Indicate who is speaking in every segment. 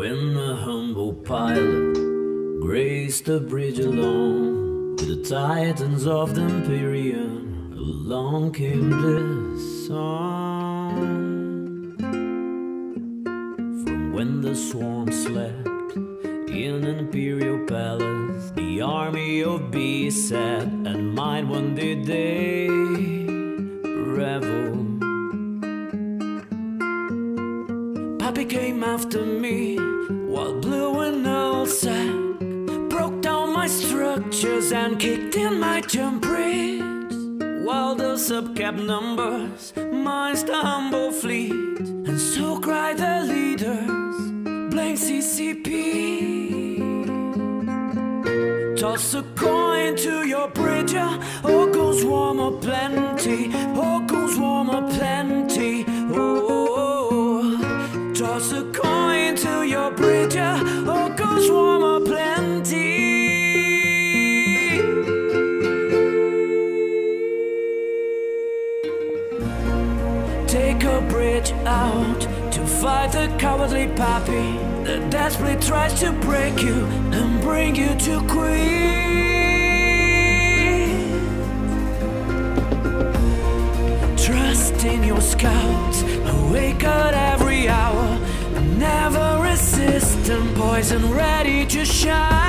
Speaker 1: When a humble pilot graced the bridge along with the titans of the Imperium, along came this song. From when the swarm slept in an imperial palace, the army of beasts sat and might one did they revel. Pappy came after me while Blue and Earl sat, broke down my structures and kicked in my jump bridge, while the sub-cap numbers minds the humble fleet, and so cried the leaders, blank CCP. Toss a coin to your bridge, oh goes warmer plenty, oh goes warmer plenty, oh. Toss a coin to your bridge, oh goes warmer plenty. Take a bridge out to fight the cowardly pappy that desperately tries to break you and bring you to quit. Trust in your scouts, awake at every hour, never resistant, poison ready to shout.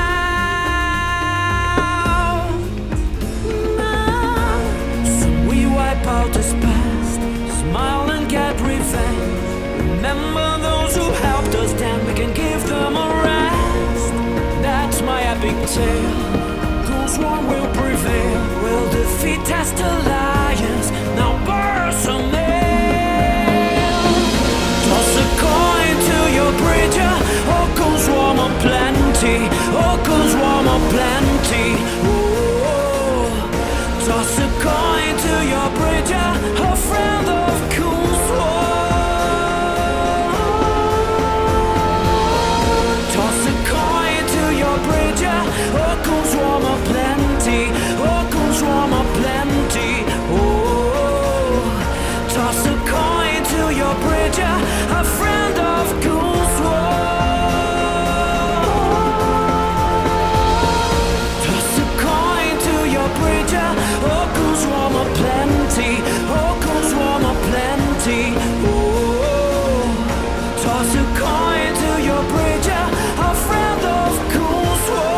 Speaker 1: So we wipe out this past, smile and get revenge. Remember those who helped us, then we can give them a rest. That's my epic tale. Ghost one will prevail. We'll defeat test alliance. Now burst a nail. Toss a coin to your bridge. Oh, goes warmer plenty. Oh, goes warmer plenty. Oh, toss a coin to your bridge. A friend of Cool's War. Oh, goes warmer plenty, oh, goes warmer plenty, oh. Toss a coin to your bridge, a friend of Cool's War. Toss a coin to your bridge, oh, goes warmer plenty, oh, goes warmer plenty, oh. Toss a coin to your bridge, a friend of Cool's War.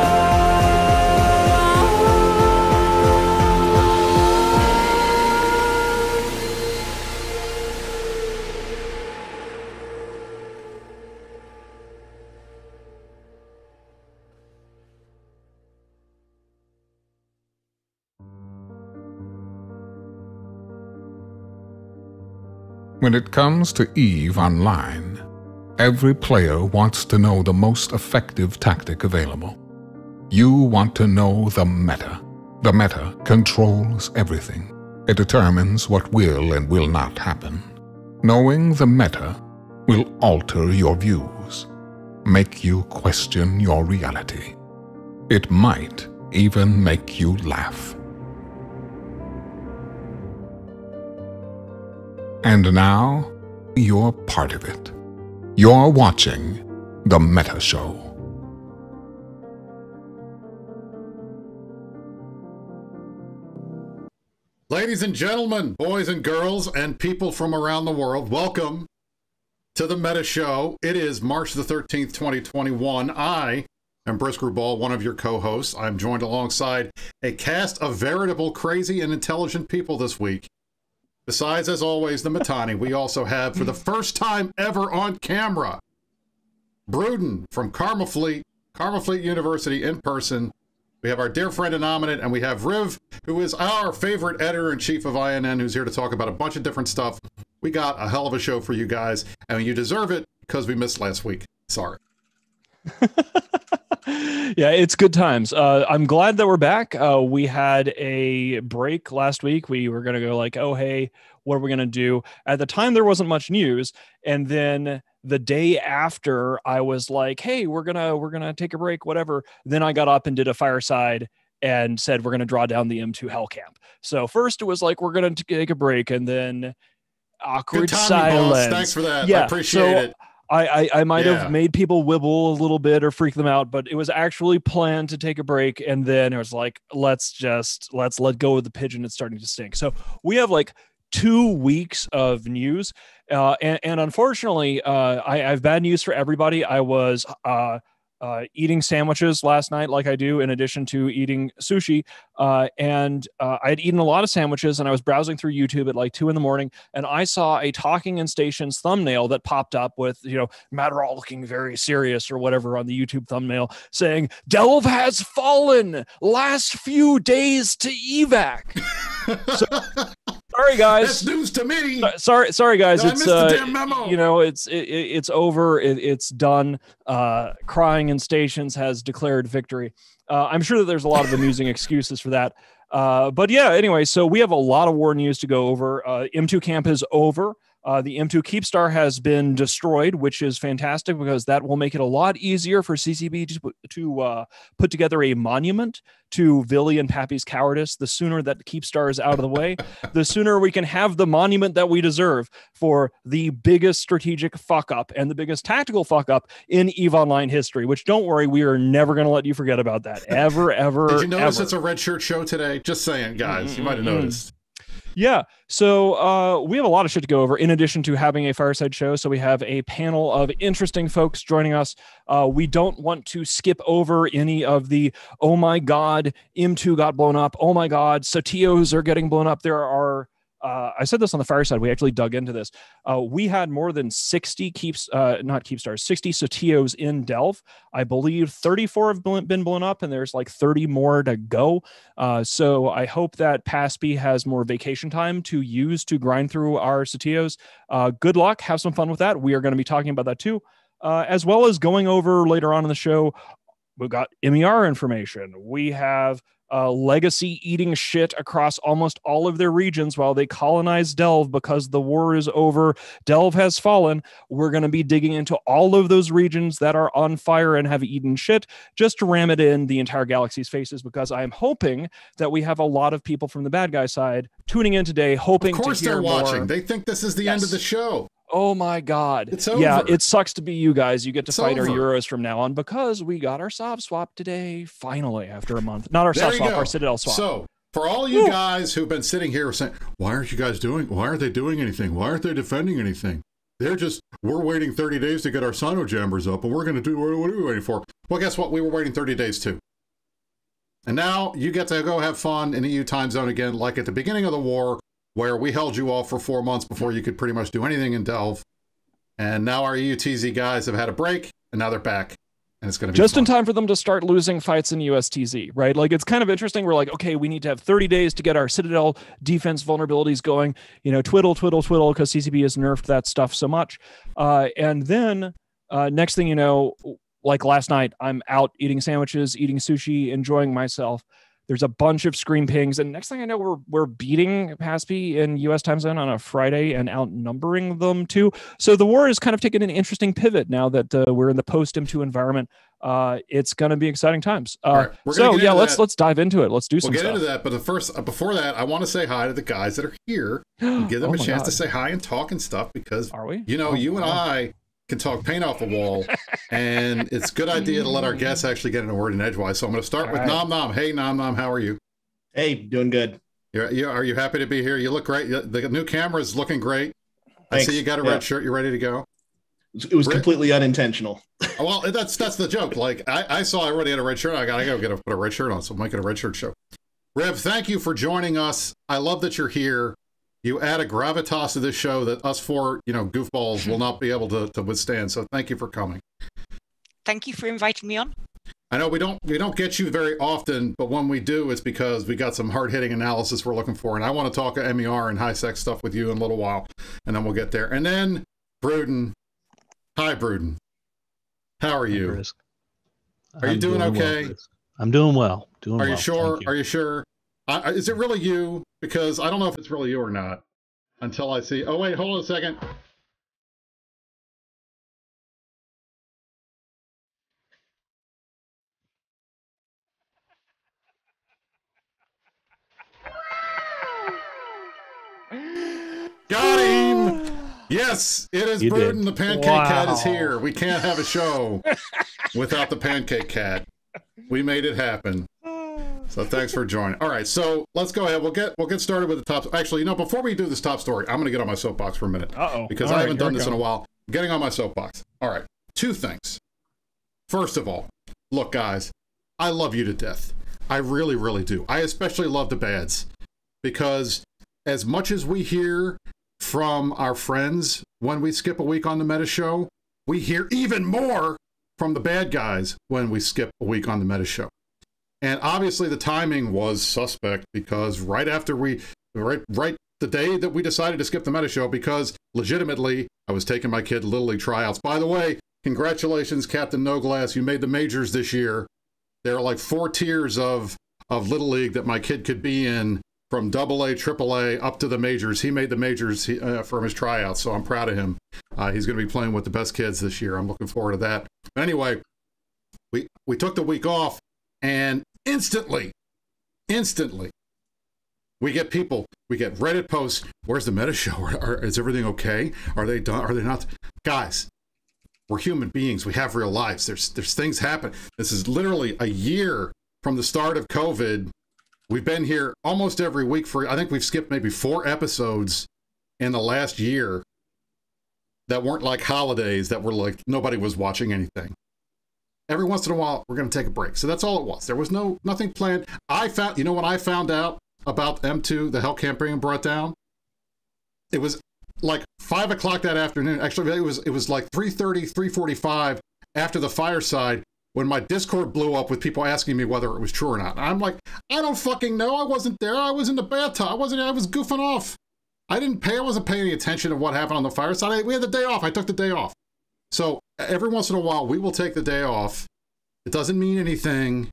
Speaker 2: When it comes to EVE Online, every player wants to know the most effective tactic available. You want to know the meta. The meta controls everything. It determines what will and will not happen. Knowing the meta will alter your views, make you question your reality. It might even make you laugh. And now, you're part of it. You're watching The Meta Show.
Speaker 3: Ladies and gentlemen, boys and girls, and people from around the world, welcome to The Meta Show. It is March the 13th, 2021. I am Brisker Ball, one of your co-hosts. I'm joined alongside a cast of veritable crazy and intelligent people this week. Besides, as always, the Matani, we also have, for the first time ever on camera, Bruden from Karma Fleet University in person. We have our dear friend Anominate, and we have Riv, who is our favorite editor-in-chief of INN, who's here to talk about a bunch of different stuff. We got a hell of a show for you guys, and you deserve it because we missed last week. Sorry.
Speaker 4: Yeah, it's good times. I'm glad that we're back. We had a break last week. We were going to go like, oh, hey, what are we going to do? At the time, there wasn't much news. And then the day after, I was like, hey, we're gonna take a break, whatever. Then I got up and did a fireside and said, we're going to draw down the M2 Hell Camp. So first it was like, we're going to take a break, and then awkward
Speaker 3: Good timing,
Speaker 4: silence.
Speaker 3: boss. Thanks for that.
Speaker 4: Yeah,
Speaker 3: I appreciate it.
Speaker 4: I might
Speaker 3: Yeah.
Speaker 4: have made people wibble a little bit or freak them out, but it was actually planned to take a break. And then it was like, let's let go of the pigeon. It's starting to stink. So we have like 2 weeks of news. And unfortunately, I have bad news for everybody. I was eating sandwiches last night, like I do, in addition to eating sushi. And I had eaten a lot of sandwiches, and I was browsing through YouTube at like 2 a.m, and I saw a Talking in Stations thumbnail that popped up with, Matterall looking very serious or whatever on the YouTube thumbnail, saying Delve has fallen. Last few days to evac. So, sorry guys.
Speaker 3: That's news to me.
Speaker 4: Sorry guys.
Speaker 3: I missed the damn memo.
Speaker 4: It's over. It's done. Crying in Stations has declared victory. I'm sure that there's a lot of amusing excuses for that. But yeah, anyway, so we have a lot of war news to go over. M2 camp is over. The M2 Keepstar has been destroyed, which is fantastic because that will make it a lot easier for CCB to put together a monument to Villy and Pappy's cowardice. The sooner that Keepstar is out of the way, the sooner we can have the monument that we deserve for the biggest strategic fuck up and the biggest tactical fuck up in EVE Online history, which, don't worry, we are never going to let you forget about that. Ever.
Speaker 3: Did you notice
Speaker 4: ever.
Speaker 3: it's a red shirt show today? Just saying, guys. You might have noticed.
Speaker 4: Yeah, so we have a lot of shit to go over in addition to having a fireside show. So we have a panel of interesting folks joining us. We don't want to skip over any of the, oh my God, M2 got blown up. Oh my God, Satios are getting blown up. There are, I said this on the fireside, we actually dug into this. We had more than 60 60 Satios in Delve. I believe 34 have been blown up, and there's like 30 more to go. So I hope that Paspy has more vacation time to use to grind through our Satios. Good luck. Have some fun with that. We are going to be talking about that too, as well as going over later on in the show. We've got MER information. We have Legacy eating shit across almost all of their regions while they colonize Delve because the war is over. Delve has fallen. We're going to be digging into all of those regions that are on fire and have eaten shit just to ram it in the entire galaxy's faces, because I'm hoping that we have a lot of people from the bad guy side tuning in today, hoping to hear more.
Speaker 3: Of course they're watching. They think this is the end of the show.
Speaker 4: Oh my God.
Speaker 3: It's over.
Speaker 4: Yeah, it sucks to be you guys. You get to fight our Euros from now on because we got our Sov swap today, finally, after a month. Not our Sov swap, our Citadel swap.
Speaker 3: So, for all you guys who've been sitting here saying, why aren't they doing anything? Why aren't they defending anything? We're waiting 30 days to get our Sino Jammers up, and we're going to do, what are we waiting for? Well, guess what? We were waiting 30 days too. And now you get to go have fun in the EU time zone again, like at the beginning of the war, where we held you off for 4 months before you could pretty much do anything in Delve. And now our EUTZ guys have had a break, and now they're back. And it's going to be
Speaker 4: just
Speaker 3: fun.
Speaker 4: In time for them to start losing fights in USTZ, right? Like, it's kind of interesting. We're like, okay, we need to have 30 days to get our Citadel defense vulnerabilities going. Twiddle, because CCP has nerfed that stuff so much. And then next thing you know, like last night, I'm out eating sandwiches, eating sushi, enjoying myself. There's a bunch of screen pings, and next thing I know, we're beating Paspy in U.S. time zone on a Friday and outnumbering them too. So the war is kind of taking an interesting pivot now that we're in the post M2 environment. It's going to be exciting times.
Speaker 3: Right,
Speaker 4: let's dive into it. Let's do some stuff.
Speaker 3: We'll get into that, but before that, I want to say hi to the guys that are here and give them a chance to say hi and talk and stuff, because
Speaker 4: are we?
Speaker 3: You and I can talk paint off the wall, and it's a good idea to let our guests actually get in a word in edgewise. So I'm going to start with Nom Nom. Hey, Nom Nom, how are you?
Speaker 5: Hey, doing good.
Speaker 3: Are you happy to be here? You look great. The new camera is looking great.
Speaker 5: Thanks.
Speaker 3: I see you got a red shirt. You ready to go?
Speaker 5: It was completely unintentional.
Speaker 3: Well, that's the joke. Like, I saw everybody had a red shirt. I got to put a red shirt on, so I'm making a red shirt show. Rev, thank you for joining us. I love that you're here. You add a gravitas to this show that us four, goofballs will not be able to withstand. So thank you for coming.
Speaker 6: Thank you for inviting me on.
Speaker 3: I know we don't get you very often, but when we do, it's because we got some hard-hitting analysis we're looking for. And I want to talk MER and high-sec stuff with you in a little while, and then we'll get there. And then Bruden. Hi, Bruden. How are you? Are you doing okay?
Speaker 7: Well, I'm doing well.
Speaker 3: Are you sure? Are you sure? Is it really you? Because I don't know if it's really you or not until I see. Oh, wait, hold on a second. Got him! Yes, it is
Speaker 4: You
Speaker 3: Bruton.
Speaker 4: did.
Speaker 3: The Pancake Cat is here. We can't have a show without the Pancake Cat. We made it happen. So thanks for joining. All right, so let's go ahead. We'll get started with the top. Actually, you know, before we do this top story, I'm going to get on my soapbox for a minute. Because I haven't done this in a while. I'm getting on my soapbox. All right, two things. First of all, look, guys, I love you to death. I really, really do. I especially love the bads, because as much as we hear from our friends when we skip a week on the Meta Show, we hear even more from the bad guys when we skip a week on the Meta Show. And obviously the timing was suspect, because right after right the day that we decided to skip the Meta Show, because legitimately I was taking my kid to Little League tryouts. By the way, congratulations, Captain No Glass. You made the majors this year. There are like 4 tiers of Little League that my kid could be in, from AA, AAA, up to the majors. He made the majors from his tryouts, so I'm proud of him. He's going to be playing with the best kids this year. I'm looking forward to that. But anyway, we took the week off, and instantly, we get people, we get Reddit posts. Where's the Meta Show? Is everything okay? Are they done? Are they not? Guys, we're human beings. We have real lives. There's things happen. This is literally a year from the start of COVID. We've been here almost every week I think we've skipped maybe 4 episodes in the last year that weren't like holidays, that were like nobody was watching anything. Every once in a while, we're going to take a break. So that's all it was. There was nothing planned. You know, when I found out about M2, the Hell Imperium brought down, it was like 5 o'clock that afternoon. Actually, it was like 3:30, 3:45 after the fireside, when my Discord blew up with people asking me whether it was true or not. And I'm like, I don't fucking know. I wasn't there. I was in the bathtub. I was goofing off. I wasn't paying any attention to what happened on the fireside. We had the day off. I took the day off. So every once in a while, we will take the day off. It doesn't mean anything.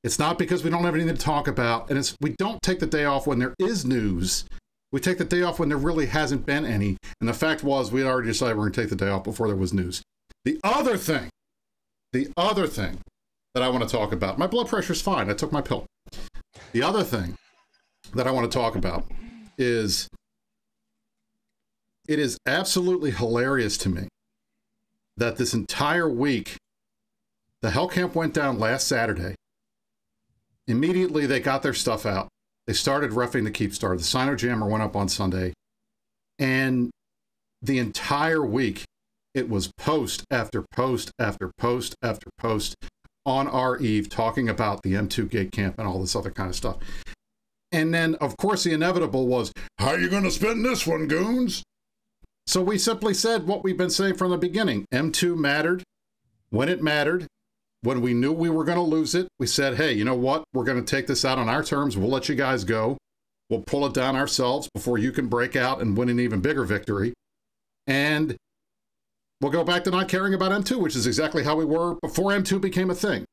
Speaker 3: It's not because we don't have anything to talk about. And we don't take the day off when there is news. We take the day off when there really hasn't been any. And the fact was, we had already decided we're going to take the day off before there was news. The other thing that I want to talk about, my blood pressure's fine. I took my pill. The other thing that I want to talk about is, it is absolutely hilarious to me that this entire week, the Hell Camp went down last Saturday. Immediately, they got their stuff out. They started reffing the Keepstar. The Sino Jammer went up on Sunday. And the entire week, it was post after post after post after post on our Eve, talking about the M2 Gate Camp and all this other kind of stuff. And then, of course, the inevitable was, how are you going to spend this one, goons? So we simply said what we've been saying from the beginning. M2 mattered when it mattered. When we knew we were going to lose it, we said, hey, you know what? We're going to take this out on our terms. We'll let you guys go. We'll pull it down ourselves before you can break out and win an even bigger victory. And we'll go back to not caring about M2, which is exactly how we were before M2 became a thing.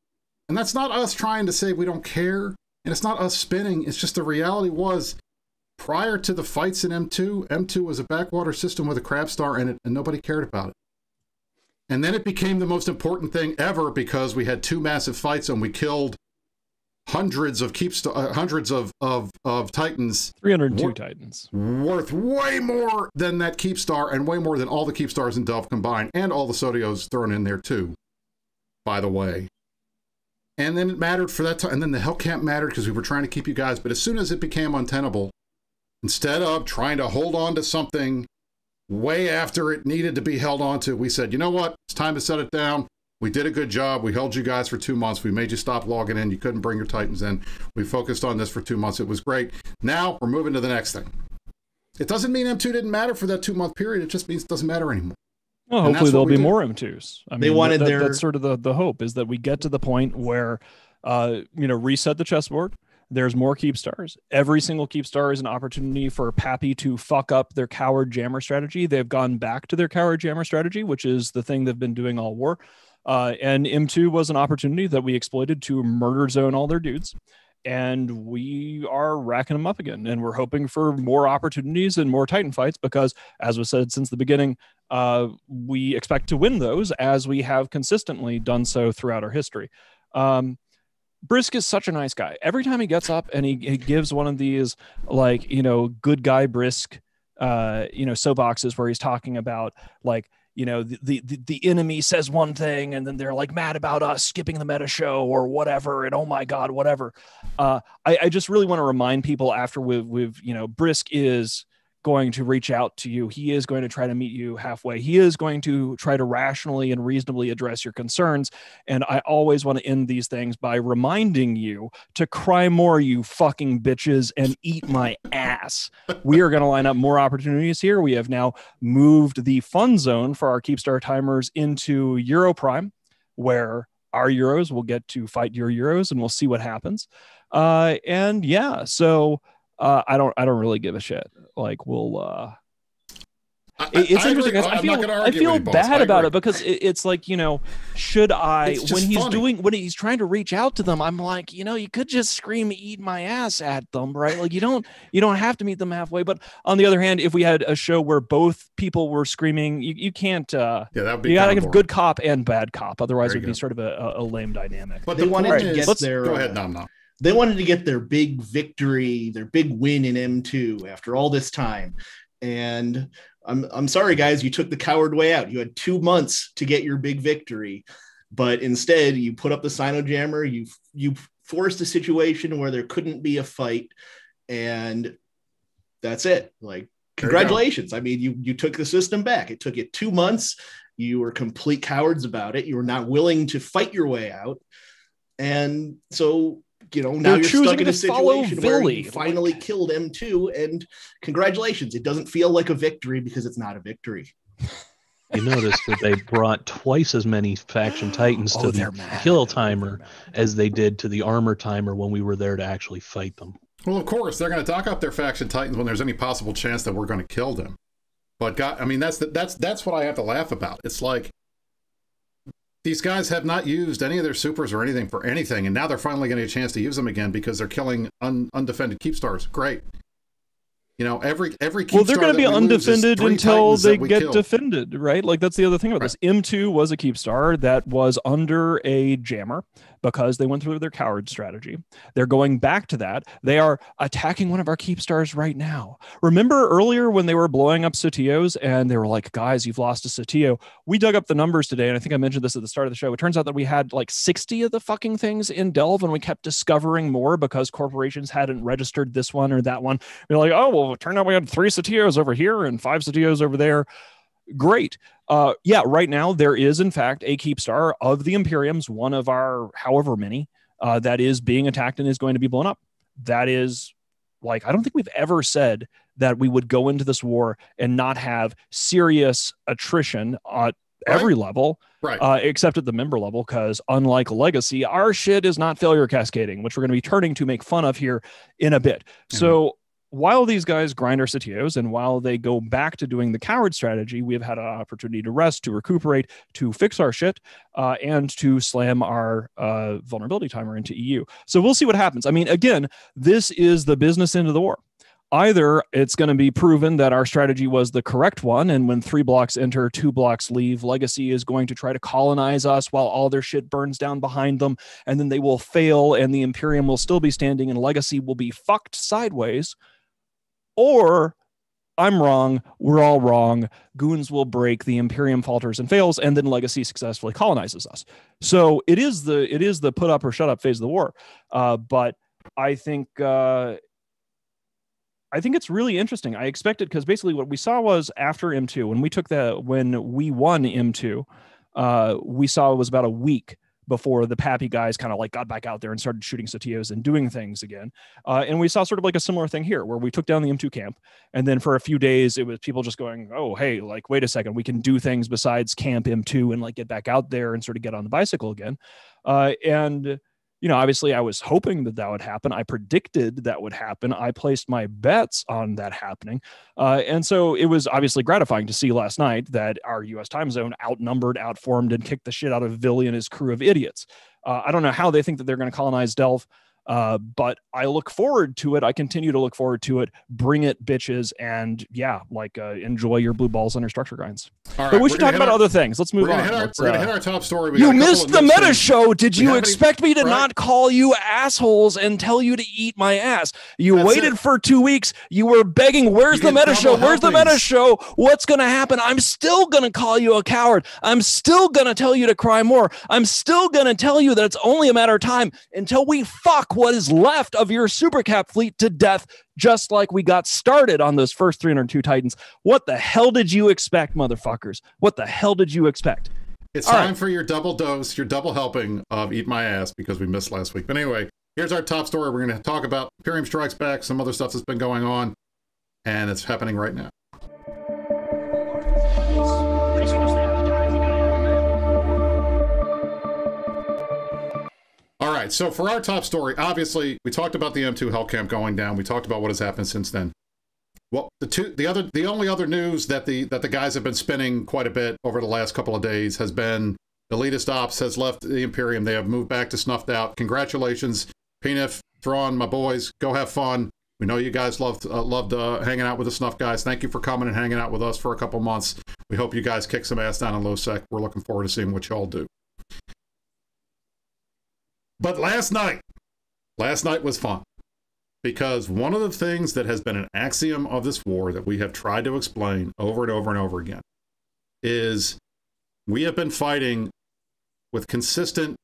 Speaker 3: And that's not us trying to say we don't care. And it's not us spinning. It's just the reality was, prior to the fights in M2, M2 was a backwater system with a crab star in it, and nobody cared about it. And then it became the most important thing ever, because we had 2 massive fights and we killed hundreds of Titans.
Speaker 4: 302 Titans.
Speaker 3: Worth way more than that Keepstar, and way more than all the Keepstars in Delve combined, and all the Sodios thrown in there too, by the way. And then it mattered for that time. And then the Hell Camp mattered because we were trying to keep you guys. But as soon as it became untenable, instead of trying to hold on to something way after it needed to be held on to, we said, you know what? It's time to set it down. We did a good job. We held you guys for 2 months. We made you stop logging in. You couldn't bring your Titans in. We focused on this for 2 months. It was great. Now we're moving to the next thing. It doesn't mean M2 didn't matter for that 2-month period. It just means it doesn't matter anymore.
Speaker 4: Well, hopefully there'll be more M2s. I mean,
Speaker 5: they wanted
Speaker 4: that's sort of the hope, is that we get to the point where, reset the chessboard. There's more Keepstars. Every single Keepstar is an opportunity for Pappy to fuck up their Coward Jammer strategy. They've gone back to their Coward Jammer strategy, which is the thing they've been doing all war. And M2 was an opportunity that we exploited to murder zone all their dudes. And we are racking them up again. And we're hoping for more opportunities and more Titan fights, because, as was said since the beginning, we expect to win those, as we have consistently done so throughout our history. Brisk is such a nice guy. Every time he gets up and he gives one of these, good guy Brisk soapboxes where he's talking about like, the enemy says one thing and then they're like mad about us skipping the meta show or whatever. And oh my God, whatever. I just really want to remind people after we've Brisk is going to reach out to you. He is going to try to meet you halfway. He is going to try to rationally and reasonably address your concerns. And I always want to end these things by reminding you to cry more, you fucking bitches, and eat my ass. We are going to line up more opportunities here. We have now moved the fun zone for our Keepstar timers into Euro Prime, where our Euros will get to fight your Euros, and we'll see what happens. I don't really give a shit. Like it's interesting. I feel bad about it because it's like, should I, when he's trying to reach out to them, I'm like, you could just scream, eat my ass at them, right? Like you don't have to meet them halfway. But on the other hand, if we had a show where both people were screaming, you can't, that would be, you gotta have good cop and bad cop. Otherwise it'd be sort of a lame dynamic.
Speaker 5: But they wanted to get their,
Speaker 3: go ahead, Nom.
Speaker 5: They wanted to get their big victory, their big win in M2 after all this time. And I'm sorry, guys, you took the coward way out. You had 2 months to get your big victory, but instead you put up the Sinojammer. You forced a situation where there couldn't be a fight, and that's it. Like, congratulations. I mean, you took the system back. It took you 2 months. You were complete cowards about it. You were not willing to fight your way out. And so, now you're stuck in a situation where you finally killed M2, and congratulations. It doesn't feel like a victory because it's not a victory.
Speaker 7: You notice that they brought twice as many faction titans to the kill timer as they did to the armor timer when we were there to actually fight them.
Speaker 3: Well, of course, they're going to talk up their faction titans when there's any possible chance that we're going to kill them. But God, I mean, that's what I have to laugh about. It's like, these guys have not used any of their supers or anything for anything, and now they're finally getting a chance to use them again because they're killing undefended Keepstars. Great. Every Keepstar,
Speaker 4: well, they're going to be undefended until they get defended, right? Like, that's the other thing about this. M2 was a Keepstar that was under a jammer because they went through their coward strategy. They're going back to that. They are attacking one of our Keepstars right now. Remember earlier when they were blowing up Satios and they were like, guys, you've lost a Satio. We dug up the numbers today, and I think I mentioned this at the start of the show. It turns out that we had like 60 of the fucking things in Delve, and we kept discovering more because corporations hadn't registered this one or that one. We're like, oh, well, it turned out we had 3 Satios over here and 5 Satios over there. Great. Right now there is in fact a Keepstar of the Imperiums, one of our however many, that is being attacked and is going to be blown up. That is, like, I don't think we've ever said that we would go into this war and not have serious attrition at every level, except at the member level, because unlike Legacy, our shit is not failure cascading, which we're going to be turning to make fun of here in a bit. Mm-hmm. So while these guys grind our Satios and while they go back to doing the coward strategy, we have had an opportunity to rest, to recuperate, to fix our shit, and to slam our vulnerability timer into EU. So we'll see what happens. I mean, again, this is the business end of the war. Either it's going to be proven that our strategy was the correct one, and when 3 blocks enter, 2 blocks leave, Legacy is going to try to colonize us while all their shit burns down behind them, and then they will fail, and the Imperium will still be standing, and Legacy will be fucked sideways. Or I'm wrong, we're all wrong, goons will break, the Imperium falters and fails, and then Legacy successfully colonizes us. So it is the put up or shut up phase of the war. But I think it's really interesting. I expected, because basically what we saw was after M2, when we won M2, we saw it was about a week before the Pappy guys kind of like got back out there and started shooting Satios and doing things again. And we saw sort of like a similar thing here where we took down the M2 camp. And then for a few days, it was people just going, oh, hey, like, wait a second, we can do things besides camp M2 and like get back out there and sort of get on the bicycle again. Obviously I was hoping that would happen. I predicted that would happen. I placed my bets on that happening. And so it was obviously gratifying to see last night that our US time zone outnumbered, outformed, and kicked the shit out of Villy and his crew of idiots. I don't know how they think that they're going to colonize Delve. But I look forward to it. I continue to look forward to it. Bring it, bitches. And yeah, like enjoy your blue balls on your structure grinds.
Speaker 3: All right,
Speaker 4: but we should talk about other things. Let's move on.
Speaker 3: We're going to hit our top story.
Speaker 4: You missed the meta show. Did you expect me to not call you assholes and tell you to eat my ass? You waited for 2 weeks. You were begging, where's the meta show? Where's the meta show? What's going to happen? I'm still going to call you a coward. I'm still going to tell you to cry more. I'm still going to tell you that it's only a matter of time until we fuck what is left of your super cap fleet to death, just like we got started on those first 302 Titans. What the hell did you expect, motherfuckers? What the hell did you expect?
Speaker 3: It's time for your double dose, your double helping of Eat My Ass, because we missed last week. But anyway, here's our top story. We're going to talk about Imperium Strikes Back, some other stuff that's been going on, and it's happening right now. All right, so for our top story, obviously, we talked about the M2 Hell Camp going down. We talked about what has happened since then. Well, the only other news that the guys have been spinning quite a bit over the last couple of days has been Elitist Ops has left the Imperium. They have moved back to Snuffed Out. Congratulations, Penif, Thrawn, my boys. Go have fun. We know you guys loved hanging out with the Snuff guys. Thank you for coming and hanging out with us for a couple months. We hope you guys kick some ass down in low sec. We're looking forward to seeing what y'all do. But last night was fun, because one of the things that has been an axiom of this war that we have tried to explain over and over and over again is we have been fighting with consistent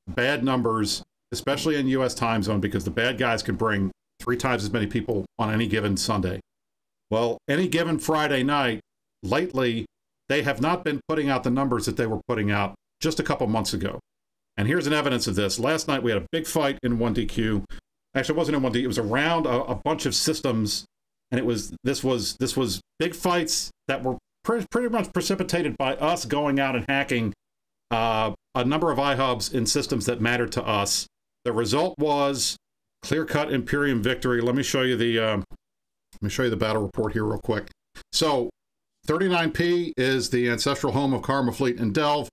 Speaker 3: bad numbers, especially in U.S. time zone, because the bad guys can bring 3 times as many people on any given Sunday. Well, any given Friday night, lately, they have not been putting out the numbers that they were putting out just a couple months ago. And here's an evidence of this. Last night we had a big fight in 1DQ. Actually, it wasn't in 1D. It was around a bunch of systems, and this was big fights that were pretty much precipitated by us going out and hacking a number of iHubs in systems that mattered to us. The result was clear-cut Imperium victory. Let me show you the battle report here real quick. So 39P is the ancestral home of Karma Fleet and Delve.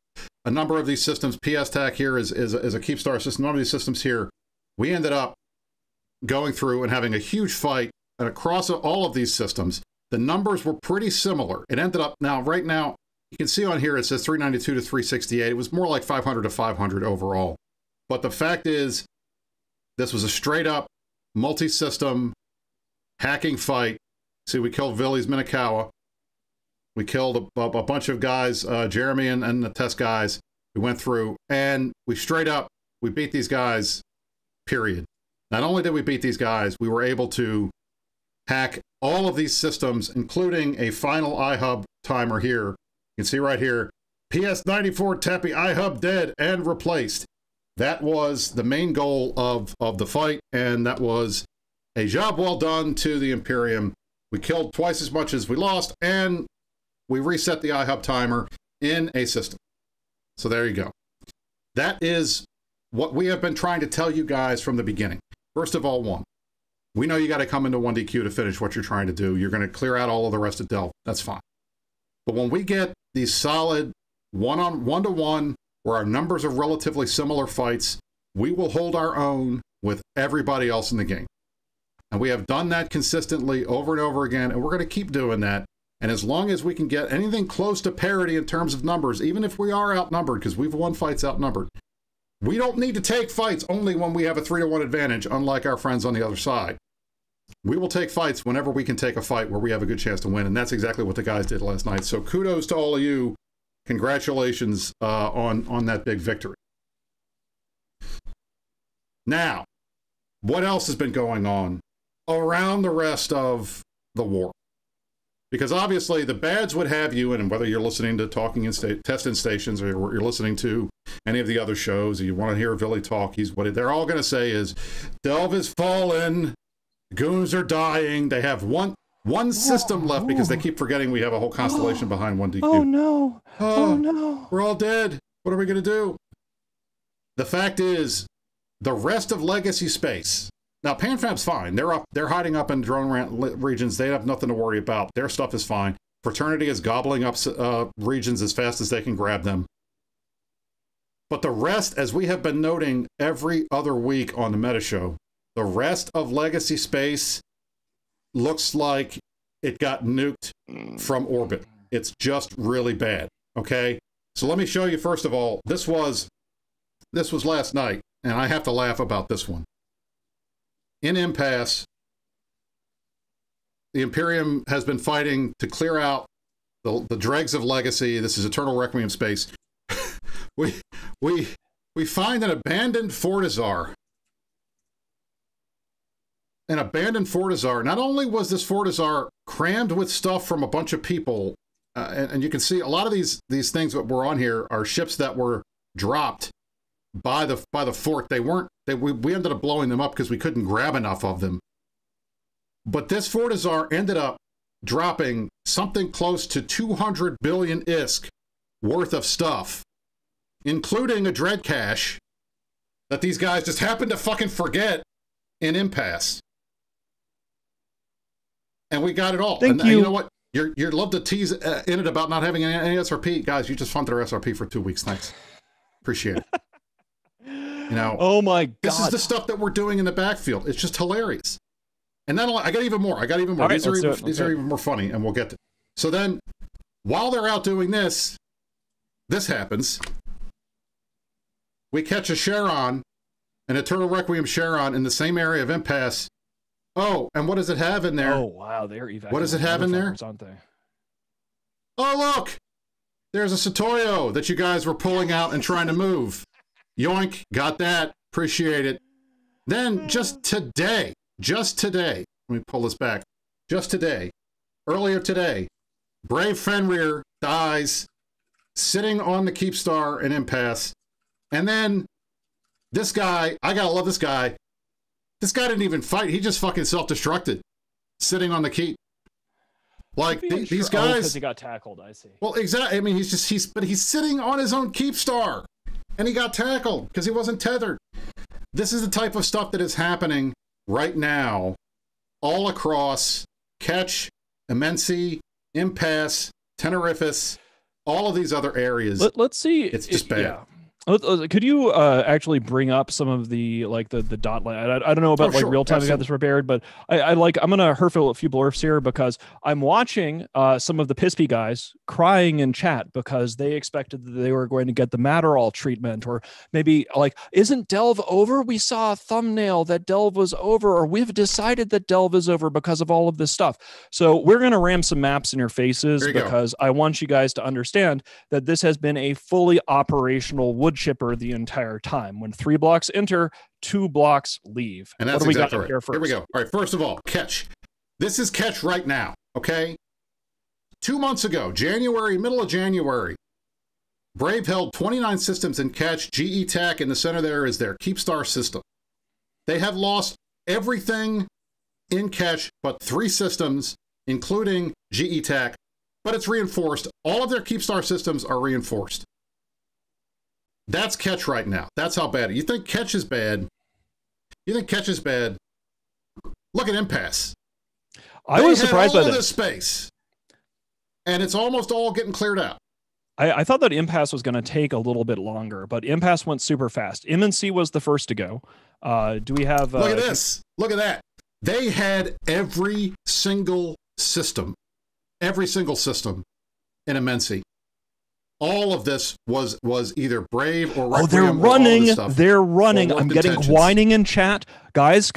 Speaker 3: A number of these systems, PS TAC here is a Keepstar system. One of these systems here, we ended up going through and having a huge fight, and across all of these systems, the numbers were pretty similar. It ended up, right now, you can see on here it says 392 to 368. It was more like 500 to 500 overall. But the fact is, this was a straight-up multi-system hacking fight. See, we killed Villy's Minakawa. We killed a bunch of guys, Jeremy and the test guys. We went through, and we beat these guys, period. Not only did we beat these guys, we were able to hack all of these systems, including a final iHub timer here. You can see right here, PS94 Tappy iHub dead and replaced. That was the main goal of the fight, and that was a job well done to the Imperium. We killed twice as much as we lost, and we reset the iHub timer in a system. So there you go. That is what we have been trying to tell you guys from the beginning. First of all, we know you got to come into 1DQ to finish what you're trying to do. You're going to clear out all of the rest of Delve. That's fine. But when we get these solid one-to-one, where our numbers are relatively similar fights, we will hold our own with everybody else in the game. And we have done that consistently over and over again, and we're going to keep doing that. And as long as we can get anything close to parity in terms of numbers, even if we are outnumbered, because we've won fights outnumbered, we don't need to take fights only when we have a 3-to-1 advantage, unlike our friends on the other side. We will take fights whenever we can take a fight where we have a good chance to win, and that's exactly what the guys did last night. So kudos to all of you. Congratulations on that big victory. Now, what else has been going on around the rest of the war? Because obviously the bads would have you, and whether you're listening to Talking in Testing Stations or you're listening to any of the other shows, or you want to hear Villy talk, they're all going to say is, Delve is fallen, goons are dying. They have one system left because they keep forgetting we have a whole constellation behind 1DQ.
Speaker 4: Oh no! Oh no!
Speaker 3: We're all dead. What are we going to do? The fact is, the rest of Legacy Space. Now, PanFam's fine. They're hiding up in drone regions. They have nothing to worry about. Their stuff is fine. Fraternity is gobbling up regions as fast as they can grab them. But the rest, as we have been noting every other week on the Meta Show, the rest of Legacy Space looks like it got nuked from orbit. It's just really bad, okay? So let me show you, first of all, this was last night, and I have to laugh about this one. In Impasse, the Imperium has been fighting to clear out the dregs of Legacy. This is Eternal Requiem Space. we find an abandoned Fortizar. An abandoned Fortizar. Not only was this Fortizar crammed with stuff from a bunch of people, and you can see a lot of these things that were on here are ships that were dropped by the fort. We ended up blowing them up because we couldn't grab enough of them. But this Fortizar ended up dropping something close to 200 billion ISK worth of stuff, including a dread cache that these guys just happened to fucking forget in Impasse. And we got it all.
Speaker 4: Thank you.
Speaker 3: You know what? You'd love to tease in it about not having any SRP. Guys, you just funded our SRP for 2 weeks. Thanks. Appreciate it. You know,
Speaker 4: oh my God.
Speaker 3: This is the stuff that we're doing in the backfield. It's just hilarious. And then I got even more. These are even more funny, and we'll get to. So then, while they're out doing this happens. We catch a Charon, an Eternal Requiem Charon, in the same area of Impasse. Oh, and what does it have in there?
Speaker 4: Oh wow, they're evacuating.
Speaker 3: What does it have in there?
Speaker 4: Aren't they?
Speaker 3: Oh look, there's a Satoyo that you guys were pulling out and trying to move. Yoink, got that. Appreciate it. Then just today, let me pull this back. Just today, earlier today, Brave Fenrir dies sitting on the Keepstar in Impasse. And then this guy, I gotta love this guy. This guy didn't even fight. He just fucking self-destructed, sitting on the keep. Like these guys,
Speaker 4: because he got tackled. I see.
Speaker 3: Well, exactly. I mean, he's sitting on his own Keepstar, and he got tackled because he wasn't tethered. This is the type of stuff that is happening right now, all across Ketch, Imensi, Impasse, Tenerifis, all of these other areas.
Speaker 4: Let's see.
Speaker 3: It's just bad.
Speaker 4: Yeah. Could you actually bring up some of the dot line? I don't know about
Speaker 3: sure.
Speaker 4: real time. I got this prepared, but I'm gonna hurl a few blurfs here because I'm watching some of the Pispy guys crying in chat because they expected that they were going to get the Matterall treatment, or maybe like, isn't Delve over? We saw a thumbnail that Delve was over, or we've decided that Delve is over because of all of this stuff. So we're gonna ram some maps in your faces because I want you guys to understand that this has been a fully operational wood chipper the entire time. When 3 blocks enter, 2 blocks leave.
Speaker 3: And that's
Speaker 4: what do we
Speaker 3: exactly
Speaker 4: got
Speaker 3: right.
Speaker 4: here first?
Speaker 3: Here we go. All right, first of all, Ketch. This is Ketch right now, okay? 2 months ago, middle of January, Brave held 29 systems in Ketch. GE TAC in the center there is their Keepstar system. They have lost everything in Ketch but 3 systems, including GE TAC, but it's reinforced. All of their Keepstar systems are reinforced. That's Ketch right now. That's how bad. You think Ketch is bad? Look at Impasse.
Speaker 4: I was surprised by
Speaker 3: this space, and it's almost all getting cleared out.
Speaker 4: I thought that Impasse was going to take a little bit longer, but Impasse went super fast. MNC was the first to go. Do we have?
Speaker 3: Look at this. Look at that. They had every single system in Imensi. All of this was either Brave or Requiem.
Speaker 4: They're running. I'm getting whining in chat. Guys.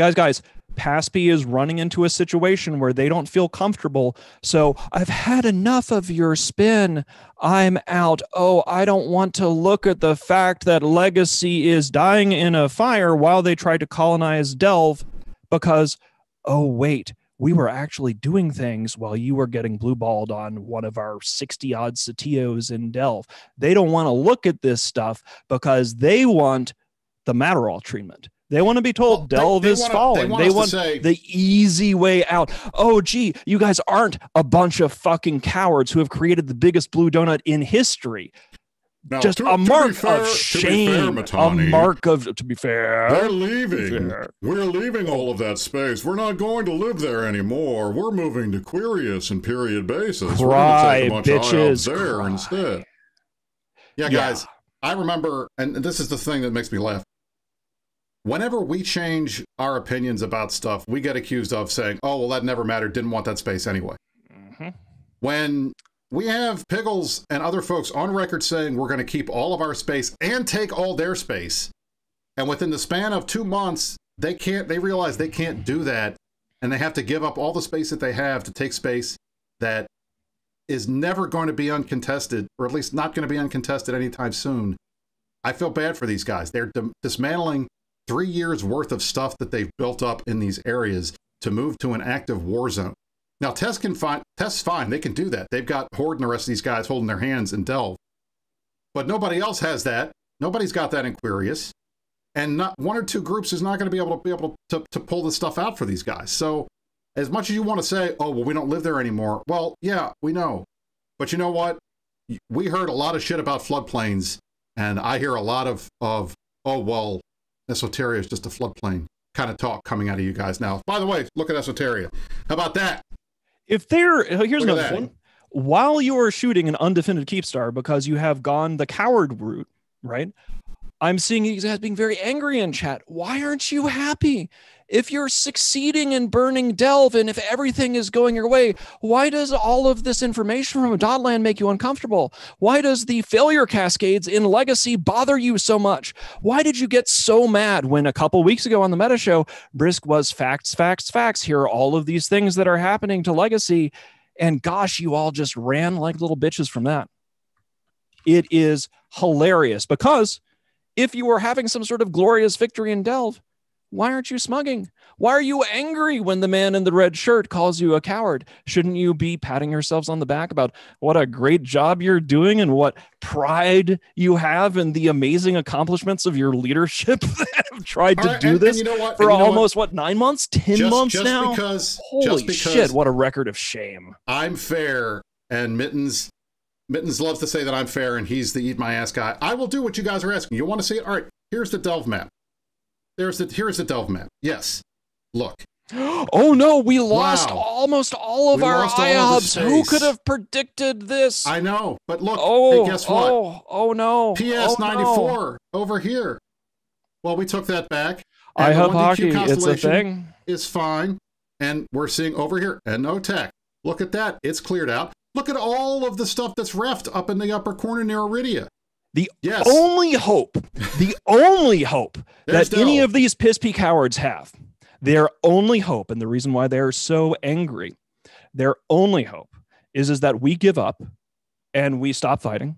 Speaker 4: Paspy is running into a situation where they don't feel comfortable. So I've had enough of your spin. I'm out. Oh, I don't want to look at the fact that Legacy is dying in a fire while they try to colonize Delve because, oh, wait. We were actually doing things while you were getting blue balled on one of our 60-odd Satios in Delve. They don't want to look at this stuff because they want the Matterall treatment. They want to be told Delve is falling. They want the easy way out. Oh, gee, you guys aren't a bunch of fucking cowards who have created the biggest blue donut in history.
Speaker 3: Now,
Speaker 4: just a mark of shame. A mark of, to be fair.
Speaker 3: They're leaving. We're leaving all of that space. We're not going to live there anymore. We're moving to Quirius and period basis.
Speaker 4: Cry,
Speaker 3: we're going to take a bunch
Speaker 4: bitches.
Speaker 3: of there instead. Yeah, guys. I remember, and this is the thing that makes me laugh. Whenever we change our opinions about stuff, we get accused of saying, oh, well, that never mattered. Didn't want that space anyway.
Speaker 4: Mm-hmm.
Speaker 3: When we have Piggles and other folks on record saying we're going to keep all of our space and take all their space, and within the span of 2 months, they realize they can't do that, and they have to give up all the space that they have to take space that is never going to be uncontested, or at least not going to be uncontested anytime soon. I feel bad for these guys. They're dismantling 3 years worth of stuff that they've built up in these areas to move to an active war zone. Now, Test's fine. They can do that. They've got Horde and the rest of these guys holding their hands in Delve. But nobody else has that. Nobody's got that in Quirius. And not one or two groups is not going to be able to pull this stuff out for these guys. So as much as you want to say, oh, well, we don't live there anymore. Well, yeah, we know. But you know what? We heard a lot of shit about floodplains. And I hear a lot of oh, well, Esoteria is just a floodplain kind of talk coming out of you guys now. By the way, look at Esoteria. How about that?
Speaker 4: Here's another thing. While you are shooting an undefended Keepstar because you have gone the coward route, right? I'm seeing you guys being very angry in chat. Why aren't you happy? If you're succeeding in burning Delve and if everything is going your way, why does all of this information from Dotland make you uncomfortable? Why does the failure cascades in Legacy bother you so much? Why did you get so mad when a couple weeks ago on the Meta Show, Brisk was facts, facts, facts. Here are all of these things that are happening to Legacy. And gosh, you all just ran like little bitches from that. It is hilarious because if you were having some sort of glorious victory in Delve, why aren't you smugging? Why are you angry when the man in the red shirt calls you a coward? Shouldn't you be patting yourselves on the back about what a great job you're doing and what pride you have in the amazing accomplishments of your leadership that have tried to do this for almost, 9 months, 10 months now? Holy shit, what a record of shame.
Speaker 3: I'm fair, and Mittens loves to say that I'm fair, and he's the eat my ass guy. I will do what you guys are asking. You want to see it? All right, here's the Delve map. Here's the Delve map. Yes. Look.
Speaker 4: Oh no, we lost almost all of our IOBs. Who could have predicted this?
Speaker 3: I know, but look, hey, guess what?
Speaker 4: Oh no.
Speaker 3: PS94 over here. Well, we took that back.
Speaker 4: IHub hockey, it's a thing.
Speaker 3: It's fine. And we're seeing over here, and no tech. Look at that. It's cleared out. Look at all of the stuff that's refed up in the upper corner near Iridia.
Speaker 4: The only hope that any of these piss-pee cowards have, their only hope, and the reason why they're so angry, their only hope is that we give up and we stop fighting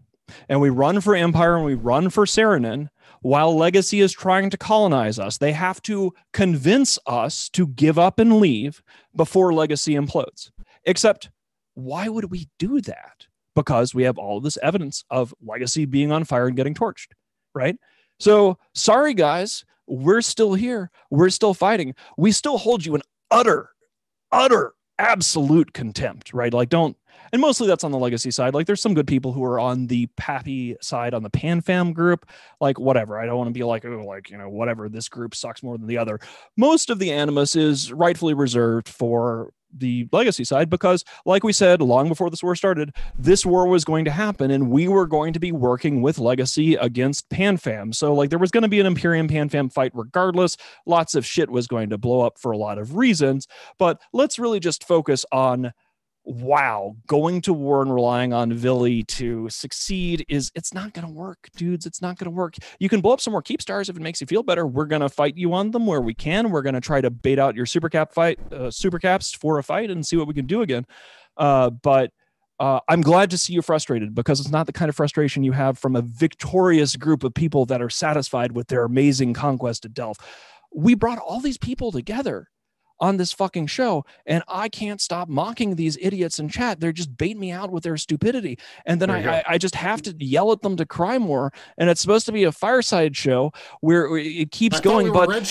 Speaker 4: and we run for Empire and we run for Saranin while Legacy is trying to colonize us. They have to convince us to give up and leave before Legacy implodes. Except, why would we do that? Because we have all of this evidence of Legacy being on fire and getting torched, right? So, sorry, guys, we're still here. We're still fighting. We still hold you in utter, absolute contempt, right? Like, don't, and mostly that's on the Legacy side. Like, there's some good people who are on the Pappy side, on the PanFam group, like, whatever. I don't want to be like, oh, like, you know, whatever, this group sucks more than the other. Most of the animus is rightfully reserved for the Legacy side because, like we said long before this war started, this war was going to happen and we were going to be working with Legacy against PanFam. So like there was going to be an Imperium PanFam fight regardless. Lots of shit was going to blow up for a lot of reasons, but let's really just focus on going to war and relying on Vili to succeed it's not going to work, dudes. It's not going to work. You can blow up some more Keepstars if it makes you feel better. We're going to fight you on them where we can. We're going to try to bait out your supercaps for a fight and see what we can do again. But I'm glad to see you frustrated because it's not the kind of frustration you have from a victorious group of people that are satisfied with their amazing conquest at Delph. We brought all these people together on this fucking show, and I can't stop mocking these idiots in chat. They're just baiting me out with their stupidity, and then I just have to yell at them to cry more. And it's supposed to be a fireside show where it keeps going, but they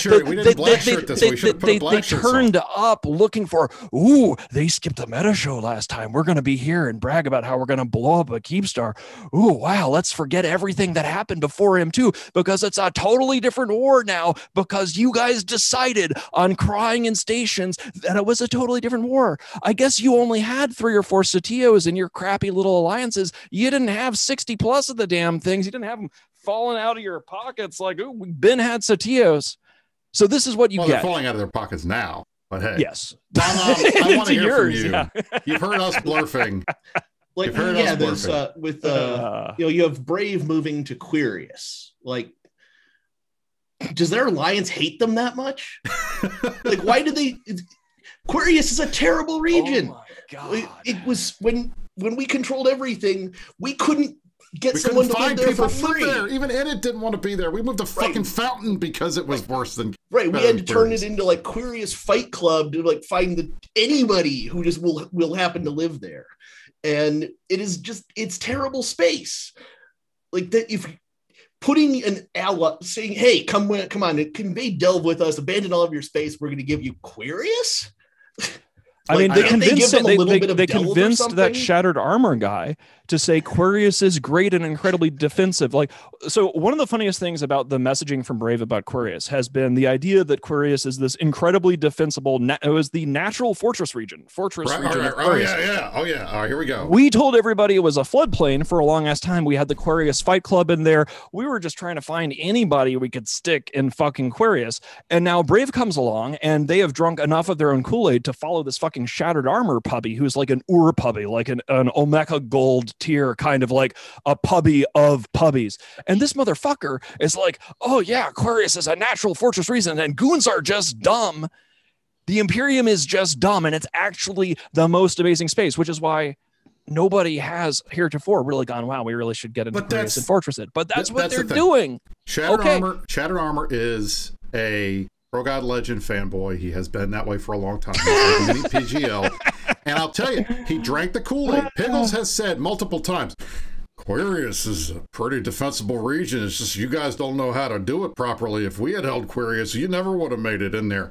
Speaker 4: turned up looking for, ooh, they skipped a meta show last time. We're going to be here and brag about how we're going to blow up a Keepstar. Ooh, wow, let's forget everything that happened before him too, because it's a totally different war now because you guys decided on crying and staying nations, that it was a totally different war. I guess you only had 3 or 4 Satios in your crappy little alliances. You didn't have 60 plus of the damn things. You didn't have them falling out of your pockets like, oh, Ben had Satios. So this is what you get.
Speaker 3: They're falling out of their pockets now. But hey,
Speaker 4: yes,
Speaker 3: I want to hear from you.
Speaker 4: Yeah.
Speaker 3: You've heard us blurfing.
Speaker 5: Like, yeah, there's with you have Brave moving to Quirius. Like, does their alliance hate them that much? Like, why do they? Quirius is a terrible region.
Speaker 4: Oh my God.
Speaker 5: It was when we controlled everything, we couldn't get someone to live there for free.
Speaker 3: Even Edit didn't want to be there. We moved to fucking Fountain because it was worse than
Speaker 5: we had to turn it into like Quirius Fight Club to like find anybody who just will happen to live there. And it's terrible space. Like that, if putting an ally saying, hey, come on, convey Delve with us, abandon all of your space, we're going to give you Quirius.
Speaker 4: I mean, they convinced
Speaker 5: that
Speaker 4: that Shattered Armor guy to say Quirius is great and incredibly defensive. Like, so one of the funniest things about the messaging from Brave about Quirius has been the idea that Quirius is this incredibly defensible. It was the natural fortress region.
Speaker 3: Oh yeah. All right, here we go.
Speaker 4: We told everybody it was a floodplain for a long ass time. We had the Quirius Fight Club in there. We were just trying to find anybody we could stick in fucking Quirius. And now Brave comes along, and they have drunk enough of their own Kool-Aid to follow this fucking Shattered Armor puppy, who's like an Ur puppy, like an Omega Gold tier, kind of like a puppy of puppies. And this motherfucker is like, oh yeah, Quirius is a natural fortress region, and goons are just dumb. The Imperium is just dumb, and it's actually the most amazing space, which is why nobody has heretofore really gone, wow, we really should get into Quirius and fortress it. But that's what they're doing.
Speaker 3: Shattered Armor is a Pro God Legend fanboy. He has been that way for a long time. He's like mini PGL. And I'll tell you, he drank the Kool-Aid. Piggles has said multiple times, Quirius is a pretty defensible region. It's just you guys don't know how to do it properly. If we had held Quirius, you never would have made it in there.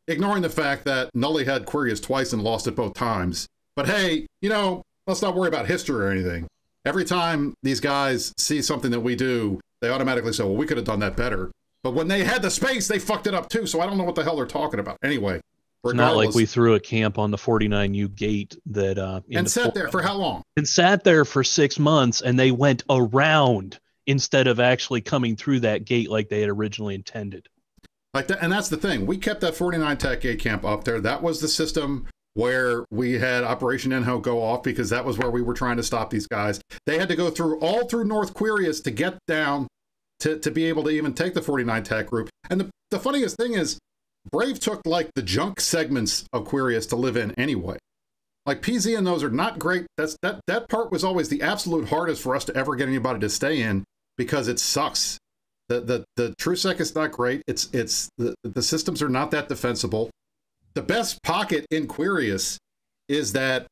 Speaker 3: Ignoring the fact that Nully had Quirius twice and lost it both times. But hey, let's not worry about history or anything. Every time these guys see something that we do, they automatically say, well, we could have done that better. But when they had the space, they fucked it up too. So I don't know what the hell they're talking about. Anyway,
Speaker 7: it's not like we threw a camp on the 49U gate that
Speaker 3: and sat there for how long?
Speaker 7: And sat there for 6 months, and they went around instead of actually coming through that gate like they had originally intended.
Speaker 3: Like that, and that's the thing. We kept that 49 Tech gate camp up there. That was the system where we had Operation Enho go off because that was where we were trying to stop these guys. They had to go through North Quirius to get down to be able to even take the 49 Tech group. And the funniest thing is, Brave took like the junk segments of Quirius to live in anyway. Like PZ and those are not great. That part was always the absolute hardest for us to ever get anybody to stay in because it sucks. The TrueSec is not great. The systems are not that defensible. The best pocket in Quirius is that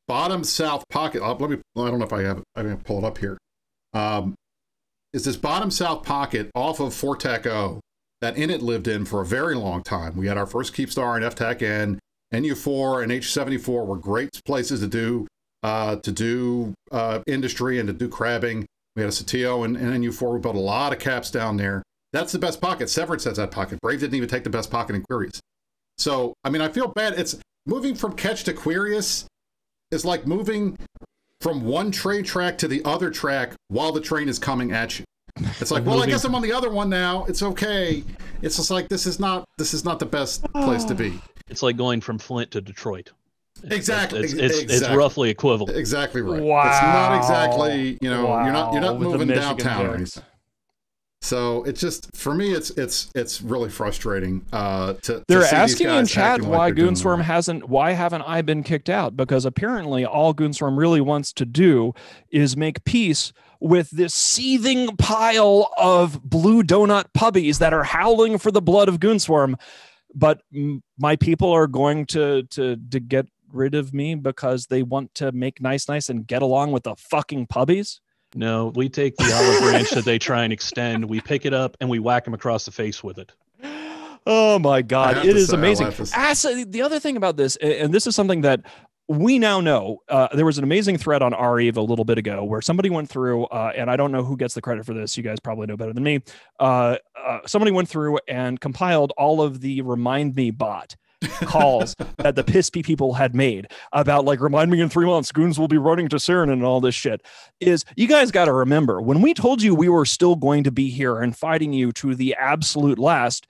Speaker 3: bottom south pocket. I don't know if I have it. I'm going to pull it up here. Is this bottom south pocket off of Fortec O that Init lived in for a very long time. We had our first Keepstar and FTech, and NU4 and H74 were great places to do industry and to do crabbing. We had a Satio and NU4. We built a lot of caps down there. That's the best pocket. Severance has that pocket. Brave didn't even take the best pocket in Quirius. So, I mean, I feel bad. It's moving from Ketch to Quirius is like moving from one train track to the other track while the train is coming at you. It's like, well, I guess I'm on the other one now. It's okay. It's just like, this is not the best place to be.
Speaker 7: It's like going from Flint to Detroit.
Speaker 3: Exactly.
Speaker 7: It's roughly equivalent.
Speaker 3: Exactly right.
Speaker 4: Wow.
Speaker 3: It's not exactly, you're not
Speaker 4: With
Speaker 3: moving
Speaker 4: the
Speaker 3: downtown or
Speaker 4: jokes.
Speaker 3: anything. So it's just, for me, it's really frustrating.
Speaker 4: They're asking in chat why Goonswarm why haven't I been kicked out? Because apparently all Goonswarm really wants to do is make peace with this seething pile of blue donut puppies that are howling for the blood of Goonswarm. But my people are going to get rid of me because they want to make nice and get along with the fucking puppies.
Speaker 7: No, we take the olive branch that they try and extend, we pick it up, and we whack them across the face with it.
Speaker 4: Oh my God, it is amazing. The other thing about this, and this is something that we now know, there was an amazing thread on REVE a little bit ago where somebody went through, and I don't know who gets the credit for this. You guys probably know better than me. Somebody went through and compiled all of the Remind Me bot calls that the Pispy people had made about like, remind me in 3 months, goons will be running to Siren and all this shit, is you guys got to remember when we told you we were still going to be here and fighting you to the absolute last,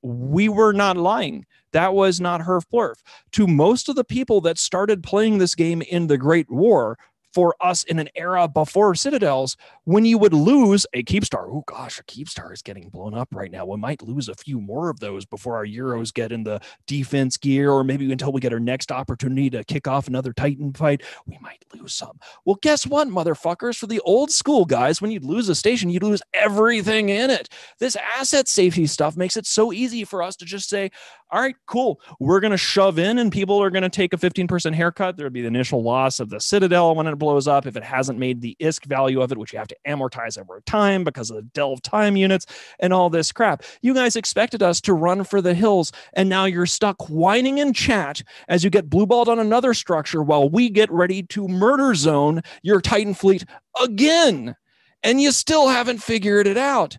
Speaker 4: we were not lying. That was not Herf Blurf. To most of the people that started playing this game in the Great War, for us in an era before Citadels, when you would lose a Keepstar, oh gosh, a Keepstar is getting blown up right now. We might lose a few more of those before our Euros get in the defense gear, or maybe until we get our next opportunity to kick off another Titan fight, we might lose some. Well, guess what, motherfuckers? For the old school guys, when you'd lose a station, you'd lose everything in it. This asset safety stuff makes it so easy for us to just say, all right, cool. We're going to shove in and people are going to take a 15% haircut. There'll be the initial loss of the Citadel when it blows up if it hasn't made the ISK value of it, which you have to amortize over time because of the delve time units and all this crap. You guys expected us to run for the hills, and now you're stuck whining in chat as you get blue-balled on another structure while we get ready to murder zone your Titan fleet again. And you still haven't figured it out.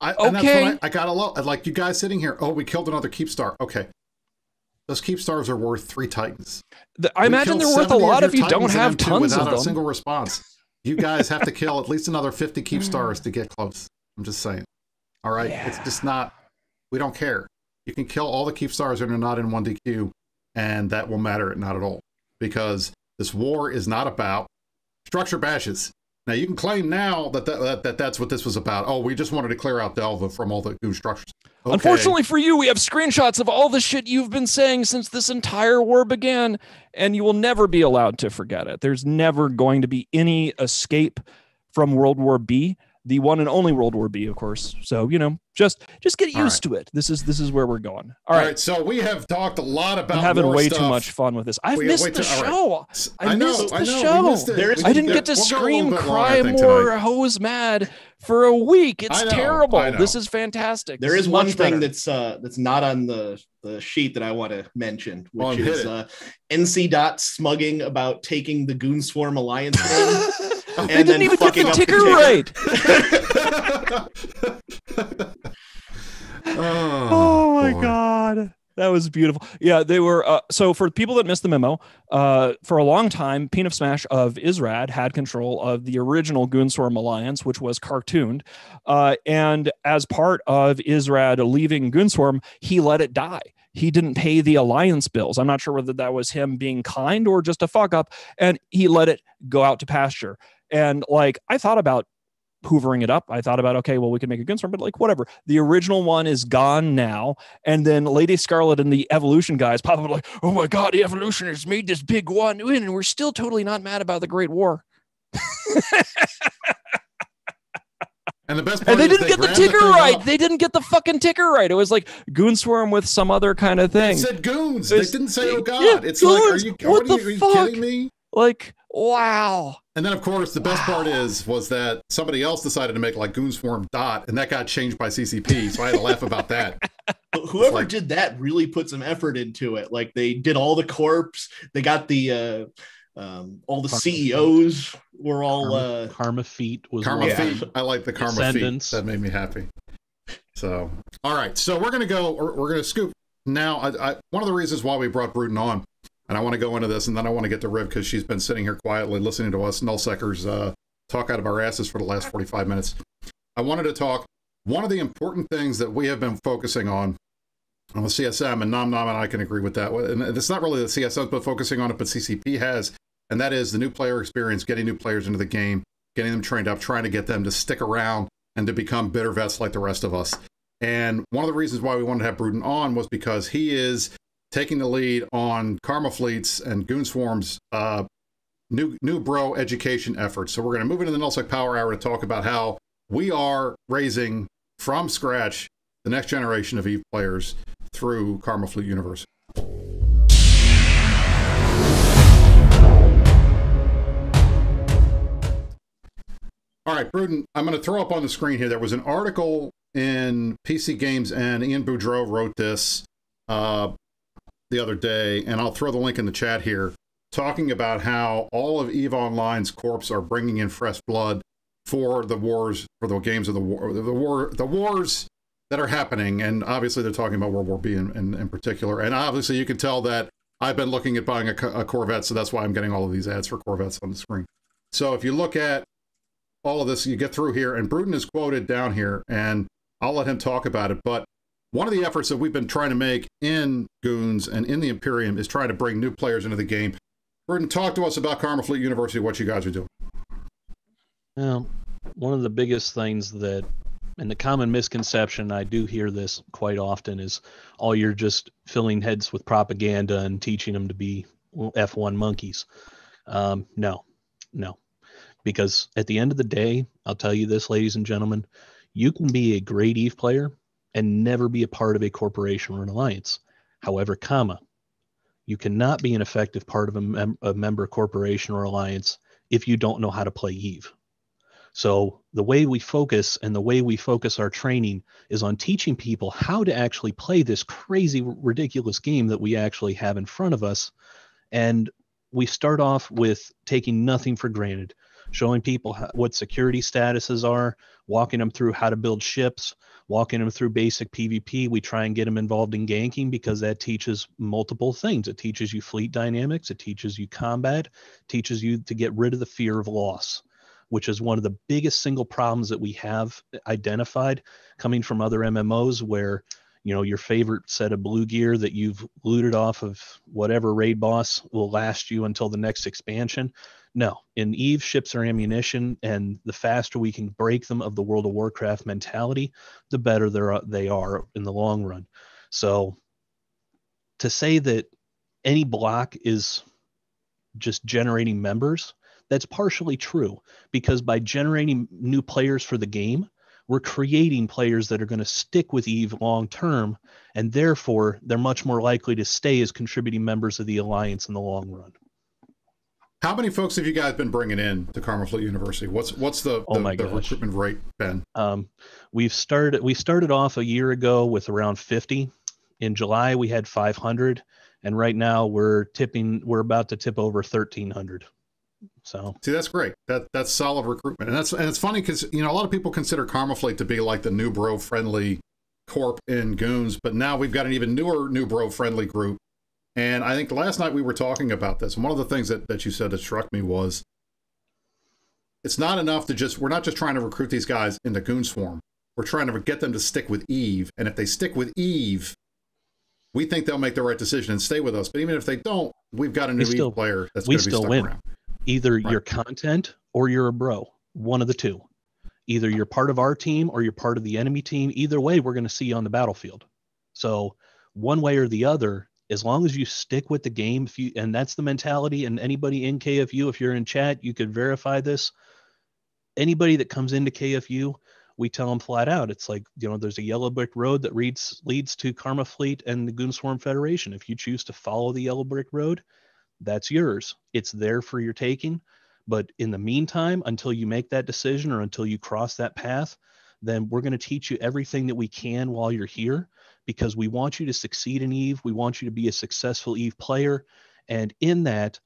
Speaker 3: And that's what I gotta love. Like you guys sitting here, oh, we killed another Keepstar. Okay. Those Keepstars are worth 3 Titans.
Speaker 4: I imagine they're worth a lot if you don't have tons of them.
Speaker 3: Without a single response. You guys have to kill at least another 50 Keepstars to get close. I'm just saying. All right? Yeah. It's just not, we don't care. You can kill all the Keepstars that are not in 1DQ, and that will matter not at all. Because this war is not about structure bashes. Now, you can claim now that that's what this was about. Oh, we just wanted to clear out Delva from all the goon structures. Okay.
Speaker 4: Unfortunately for you, we have screenshots of all the shit you've been saying since this entire war began, and you will never be allowed to forget it. There's never going to be any escape from World War B, the one and only World War B, of course. So, you know, just get used to it. This is where we're going. All right.
Speaker 3: So we have talked a lot about
Speaker 4: I'm having way
Speaker 3: stuff.
Speaker 4: too much fun with this. I've missed the show.
Speaker 3: Right.
Speaker 4: I missed the show. I didn't get to scream, cry more, hose mad for a week. It's terrible. This is fantastic.
Speaker 5: There is one thing that's not on the sheet that I want to mention, which is NC Dot smugging about taking the Goon Swarm Alliance thing.
Speaker 4: They didn't even get the ticker right. Oh my God. That was beautiful. Yeah, they were. So for people that missed the memo, for a long time, Peen of Smash of Israd had control of the original Goonswarm Alliance, which was cartooned. And as part of Israd leaving Goonswarm, he let it die. He didn't pay the alliance bills. I'm not sure whether that was him being kind or just a fuck up. And he let it go out to pasture. And like, I thought about hoovering it up. I thought about, okay, well, we can make a Goonswarm, but like, whatever. The original one is gone now. And then Lady Scarlet and the Evolution guys pop up like, oh my God, the Evolution has made this big one. And we're still totally not mad about the Great War.
Speaker 3: And the best part
Speaker 4: they didn't get the ticker right. They didn't get the fucking ticker right. It was like Goonswarm with some other kind of thing.
Speaker 3: They said goons. They didn't say, oh God. Yeah, it's goons. Like, are you kidding me?
Speaker 4: Like, wow.
Speaker 3: And then, of course, the best part was that somebody else decided to make like Goonswarm Dot, and that got changed by CCP. So I had to laugh about that.
Speaker 5: Whoever did that really put some effort into it. Like they did all the corps. They got the all the CEOs were all
Speaker 7: Karma Feet was
Speaker 3: Karma Feet. I like the Karma Feet. That made me happy. So, all right. So we're gonna go. We're gonna scoop now. One of the reasons why we brought Bruton on. And I want to go into this, and then I want to get to Riv because she's been sitting here quietly listening to us nullsecers talk out of our asses for the last 45 minutes. I wanted to talk. One of the important things that we have been focusing on the CSM, and Nom and I can agree with that. And it's not really the CSM, but focusing on it, but CCP has, and that is the new player experience, getting new players into the game, getting them trained up, trying to get them to stick around and to become bitter vets like the rest of us. And one of the reasons why we wanted to have Bruton on was because he is taking the lead on Karma Fleets and Goonswarm's new bro education efforts. So we're going to move into the Nullsec Power Hour to talk about how we are raising from scratch the next generation of EVE players through Karma Fleet University. All right, Bruton, I'm going to throw up on the screen here. There was an article in PC Games, and Ian Boudreau wrote this the other day, and I'll throw the link in the chat here, talking about how all of EVE Online's corps are bringing in fresh blood for the wars, for the games of the war, the wars that are happening, and obviously they're talking about World War B in particular, and obviously you can tell that I've been looking at buying a Corvette, so that's why I'm getting all of these ads for Corvettes on the screen. So if you look at all of this, you get through here, and Bruton is quoted down here, and I'll let him talk about it, but one of the efforts that we've been trying to make in Goons and in the Imperium is trying to bring new players into the game. Bruton, talk to us about Karma Fleet University, what you guys are doing.
Speaker 7: Well, one of the biggest things that, and the common misconception, I do hear this quite often, is all you're just filling heads with propaganda and teaching them to be F1 monkeys. No. Because at the end of the day, I'll tell you this, ladies and gentlemen, you can be a great EVE player and never be a part of a corporation or an alliance. However, you cannot be an effective part of a member corporation or alliance if you don't know how to play EVE. So the way we focus and the way we focus our training is on teaching people how to actually play this crazy, ridiculous game that we actually have in front of us. And we start off with taking nothing for granted, showing people what security statuses are, walking them through how to build ships, walking them through basic PvP. We try and get them involved in ganking because that teaches multiple things. It teaches you fleet dynamics. It teaches you combat, teaches you to get rid of the fear of loss, which is one of the biggest single problems that we have identified coming from other MMOs where, you know, your favorite set of blue gear that you've looted off of whatever raid boss will last you until the next expansion. No, in EVE, ships are ammunition, and the faster we can break them of the World of Warcraft mentality, the better they are in the long run. So to say that any block is just generating members, that's partially true, because by generating new players for the game, we're creating players that are going to stick with EVE long term, and therefore they're much more likely to stay as contributing members of the Alliance in the long run.
Speaker 3: How many folks have you guys been bringing in to Karma Fleet University? What's the recruitment rate been?
Speaker 7: We started off a year ago with around 50. In July we had 500, and right now we're about to tip over 1,300. So
Speaker 3: see, that's great. That's solid recruitment, and it's funny because, you know, a lot of people consider Karma Fleet to be like the new bro friendly corp in Goons, but now we've got an even newer new bro friendly group. And I think last night we were talking about this, and one of the things that you said that struck me was it's not enough to we're not just trying to recruit these guys into Goon Swarm. We're trying to get them to stick with EVE, and if they stick with EVE, we think they'll make the right decision and stay with us. But even if they don't, we've got a new EVE player that's going to be stuck around.
Speaker 7: Either you're content or you're a bro, one of the two. Either you're part of our team or you're part of the enemy team. Either way, we're going to see you on the battlefield. So one way or the other, as long as you stick with the game, and that's the mentality, and anybody in KFU, if you're in chat, you could verify this. Anybody that comes into KFU, we tell them flat out, it's like, you know, there's a yellow brick road that leads to Karma Fleet and the Goon Swarm Federation. If you choose to follow the yellow brick road, that's yours. It's there for your taking. But in the meantime, until you make that decision or until you cross that path, then we're going to teach you everything that we can while you're here, because we want you to succeed in EVE. We want you to be a successful EVE player. And in that,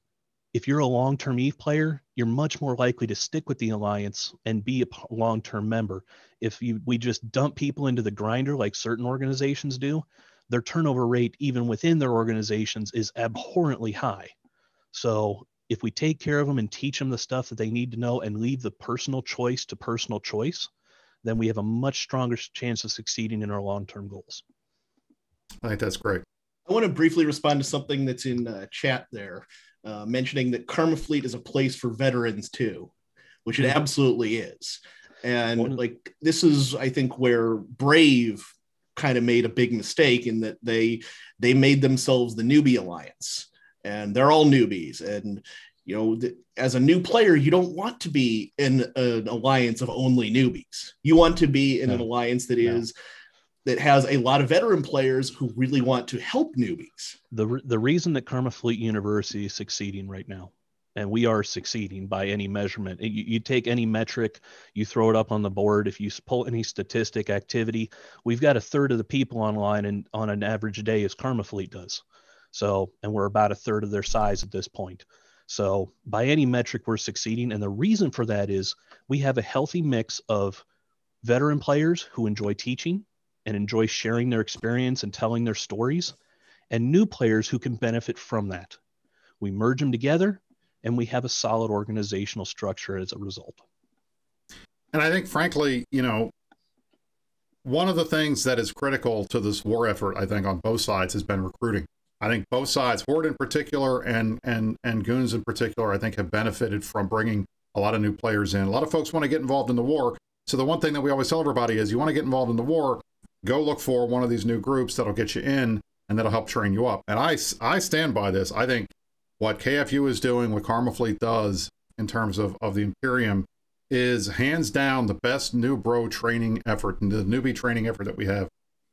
Speaker 7: if you're a long-term EVE player, you're much more likely to stick with the Alliance and be a long-term member. If we just dump people into the grinder like certain organizations do, their turnover rate, even within their organizations, is abhorrently high. So if we take care of them and teach them the stuff that they need to know and leave the personal choice to personal choice, then we have a much stronger chance of succeeding in our long-term goals.
Speaker 3: I think that's great.
Speaker 5: I want to briefly respond to something that's in chat there, mentioning that Karma Fleet is a place for veterans too, which it absolutely is. And like, this is, I think, where Brave kind of made a big mistake in that they made themselves the newbie alliance, and they're all newbies. And, you know, as a new player, you don't want to be in an alliance of only newbies. You want to be in an alliance that has a lot of veteran players who really want to help newbies.
Speaker 7: The reason that Karma Fleet University is succeeding right now, and we are succeeding by any measurement, you take any metric, you throw it up on the board, if you pull any statistic activity, we've got a third of the people online and on an average day as Karma Fleet does. So, and we're about a third of their size at this point. So by any metric, we're succeeding. And the reason for that is we have a healthy mix of veteran players who enjoy teaching and enjoy sharing their experience and telling their stories, and new players who can benefit from that. We merge them together, and we have a solid organizational structure as a result.
Speaker 3: And I think, frankly, you know, one of the things that is critical to this war effort, I think, on both sides has been recruiting. I think both sides, Horde in particular and Goons in particular, I think have benefited from bringing a lot of new players in. A lot of folks want to get involved in the war. So the one thing that we always tell everybody is you want to get involved in the war, go look for one of these new groups that'll get you in and that'll help train you up. And I stand by this. I think what KFU is doing, what Karma Fleet does in terms of the Imperium is hands down the best new bro training effort and the newbie training effort that we have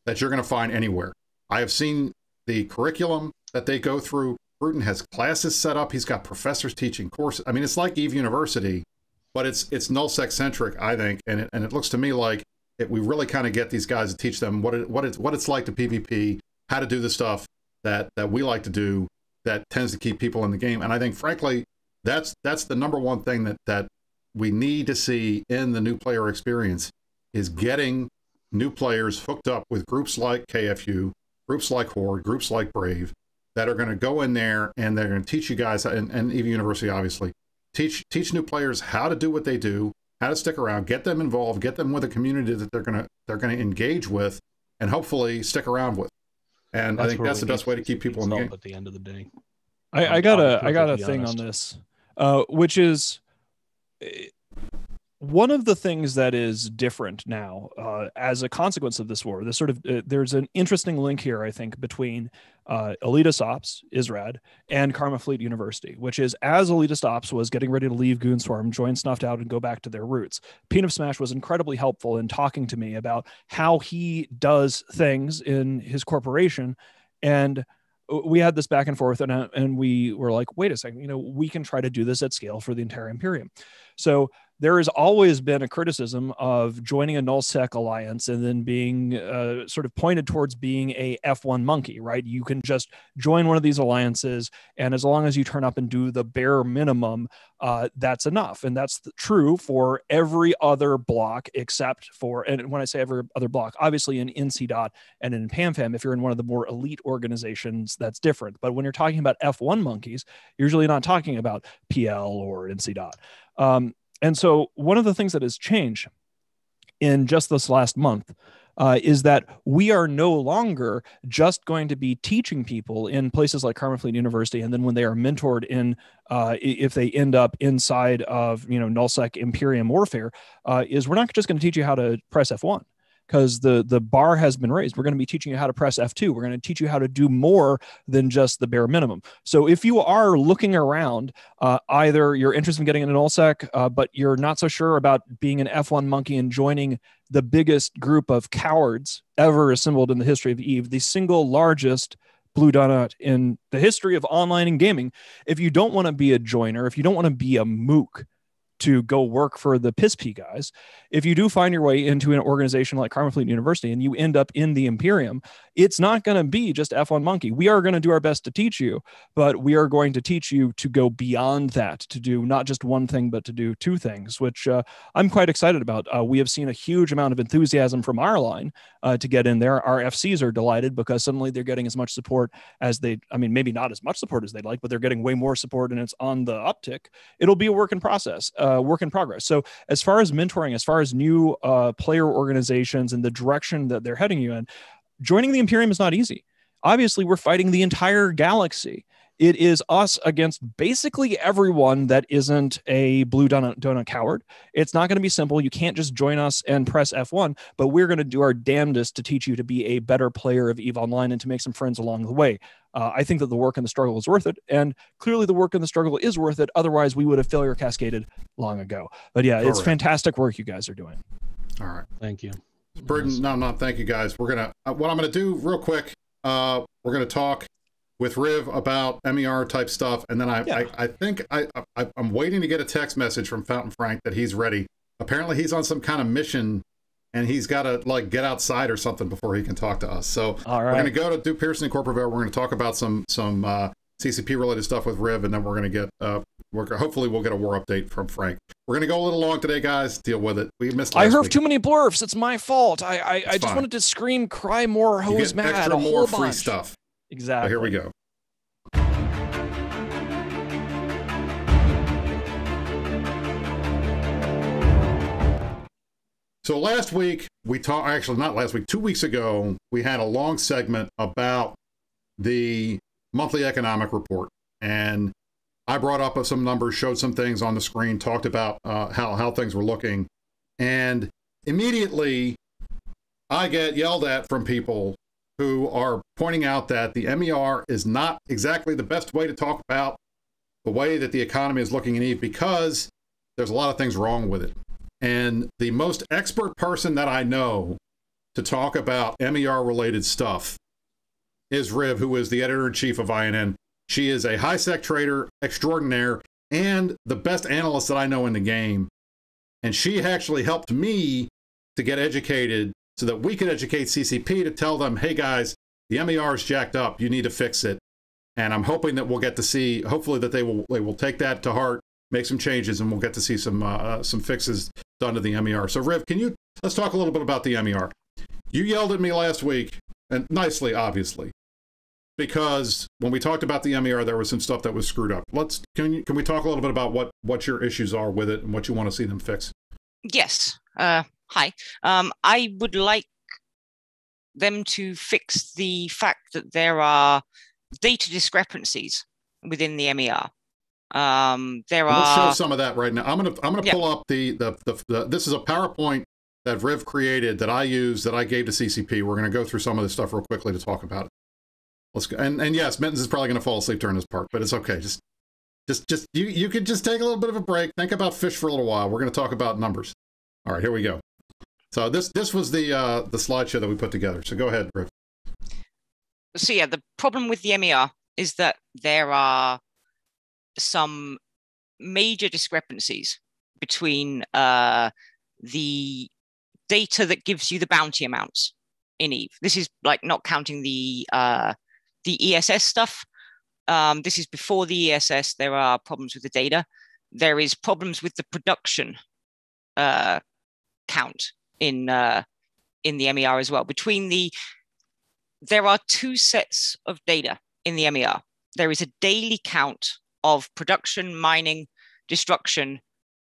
Speaker 3: that you're going to find anywhere. I have seen the curriculum that they go through. Bruton has classes set up. He's got professors teaching courses. I mean, it's like Eve University, but it's nullsec centric, I think. And it looks to me like we really kind of get these guys to teach them what it's like to PvP, how to do the stuff that we like to do that tends to keep people in the game. And I think, frankly, that's the number one thing that we need to see in the new player experience is getting new players hooked up with groups like KFU, groups like Horde, groups like Brave, that are going to go in there and they're going to teach you guys, and EVE University obviously, teach new players how to do what they do, how to stick around, get them involved, get them with a community that they're going to engage with, and hopefully stick around with. And I think that's the best way to keep people in the game.
Speaker 7: At the end of the day,
Speaker 4: I got a thing on this, which is one of the things that is different now as a consequence of this war. This sort of there's an interesting link here, I think, between Elitist Ops, ISRAD, and Karma Fleet University, which is as Elitist Ops was getting ready to leave Goonswarm, join Snuffed Out, and go back to their roots, Peanut Smash was incredibly helpful in talking to me about how he does things in his corporation. And we had this back and forth, and we were like, wait a second, you know, we can try to do this at scale for the entire Imperium. So there has always been a criticism of joining a nullsec alliance and then being sort of pointed towards being a F1 monkey, right? You can just join one of these alliances, and as long as you turn up and do the bare minimum, that's enough. And that's true for every other block except for, and when I say every other block, obviously in NC. And in PAMFAM, if you're in one of the more elite organizations, that's different. But when you're talking about F1 monkeys, you're usually not talking about PL or NC. And so one of the things that has changed in just this last month is that we are no longer just going to be teaching people in places like Karma Fleet University, and then when they are mentored in, if they end up inside of, you know, nullsec Imperium warfare, is we're not just going to teach you how to press F1. Because the bar has been raised. We're going to be teaching you how to press F2. We're going to teach you how to do more than just the bare minimum. So if you are looking around, either you're interested in getting an nullsec, but you're not so sure about being an F1 monkey and joining the biggest group of cowards ever assembled in the history of EVE, the single largest blue donut in the history of online and gaming. If you don't want to be a joiner, if you don't want to be a mook to go work for the PISP guys, if you do find your way into an organization like Karma Fleet University and you end up in the Imperium, it's not going to be just F1 monkey. We are going to do our best to teach you, but we are going to teach you to go beyond that, to do not just one thing, but to do two things, which I'm quite excited about. We have seen a huge amount of enthusiasm from our line to get in there. Our FCs are delighted because suddenly they're getting as much support as maybe not as much support as they'd like, but they're getting way more support and it's on the uptick. It'll be a work in progress. So as far as mentoring, as far as new player organizations and the direction that they're heading you in, joining the Imperium is not easy. Obviously, we're fighting the entire galaxy. It is us against basically everyone that isn't a blue donut coward. It's not going to be simple. You can't just join us and press F1, but we're going to do our damnedest to teach you to be a better player of EVE Online and to make some friends along the way. I think that the work and the struggle is worth it, and clearly the work and the struggle is worth it. Otherwise, we would have failure cascaded long ago. But yeah, it's fantastic work you guys are doing.
Speaker 3: All right.
Speaker 7: Thank you.
Speaker 3: Burden, no, thank you guys. We're going to, what I'm going to do real quick, we're going to talk with Riv about MER type stuff. And then I think I'm waiting to get a text message from Fountain Frank that he's ready. Apparently he's on some kind of mission and he's got to like get outside or something before he can talk to us. So we're going to go to Duke Pearson Incorporated. We're going to talk about some CCP related stuff with Riv. And then we're going to get, hopefully we'll get a war update from Frank. We're going to go a little long today, guys. Deal with it. We missed
Speaker 4: I
Speaker 3: last
Speaker 4: heard
Speaker 3: week.
Speaker 4: too many blurfs. It's my fault. I just
Speaker 3: fine.
Speaker 4: wanted to scream, cry more,
Speaker 3: You
Speaker 4: hose
Speaker 3: get
Speaker 4: mad,
Speaker 3: extra
Speaker 4: a
Speaker 3: more
Speaker 4: whole
Speaker 3: free
Speaker 4: bunch.
Speaker 3: stuff.
Speaker 4: Exactly.
Speaker 3: So here we go. So last week, we talked, actually not last week, 2 weeks ago, we had a long segment about the monthly economic report. And I brought up some numbers, showed some things on the screen, talked about how things were looking. And immediately, I get yelled at from people who are pointing out that the MER is not exactly the best way to talk about the way that the economy is looking in Eve, because there's a lot of things wrong with it. And the most expert person that I know to talk about MER-related stuff is Riv, who is the editor-in-chief of INN. She is a high-sec trader extraordinaire and the best analyst that I know in the game. And she actually helped me to get educated so that we could educate CCP to tell them, hey, guys, the MER is jacked up. You need to fix it. And I'm hoping that we'll get to see, hopefully that they will take that to heart, make some changes, and we'll get to see some fixes done to the MER. So Riv, let's talk a little bit about the MER. You yelled at me last week, and nicely, obviously, because when we talked about the MER, there was some stuff that was screwed up. Can we talk a little bit about what your issues are with it and what you want to see them fix?
Speaker 6: Yes. Hi. I would like them to fix the fact that there are data discrepancies within the MER.
Speaker 3: Let's show some of that right now. I'm gonna pull up the this is a PowerPoint that Riv created that I used, that I gave to CCP. We're gonna go through some of this stuff real quickly to talk about it. Let's go. And yes, Mittens is probably gonna fall asleep during this part, but it's okay. Just you could just take a little bit of a break. Think about fish for a little while. We're gonna talk about numbers. All right, here we go. So this was the slideshow that we put together. So go ahead, Riv.
Speaker 6: So yeah, the problem with the MER is that there are some major discrepancies between the data that gives you the bounty amounts in Eve. This is like not counting the ESS stuff. This is before the ESS. There are problems with the data. There is problems with the production count in the MER as well. There are two sets of data in the MER. There is a daily count of production, mining, destruction,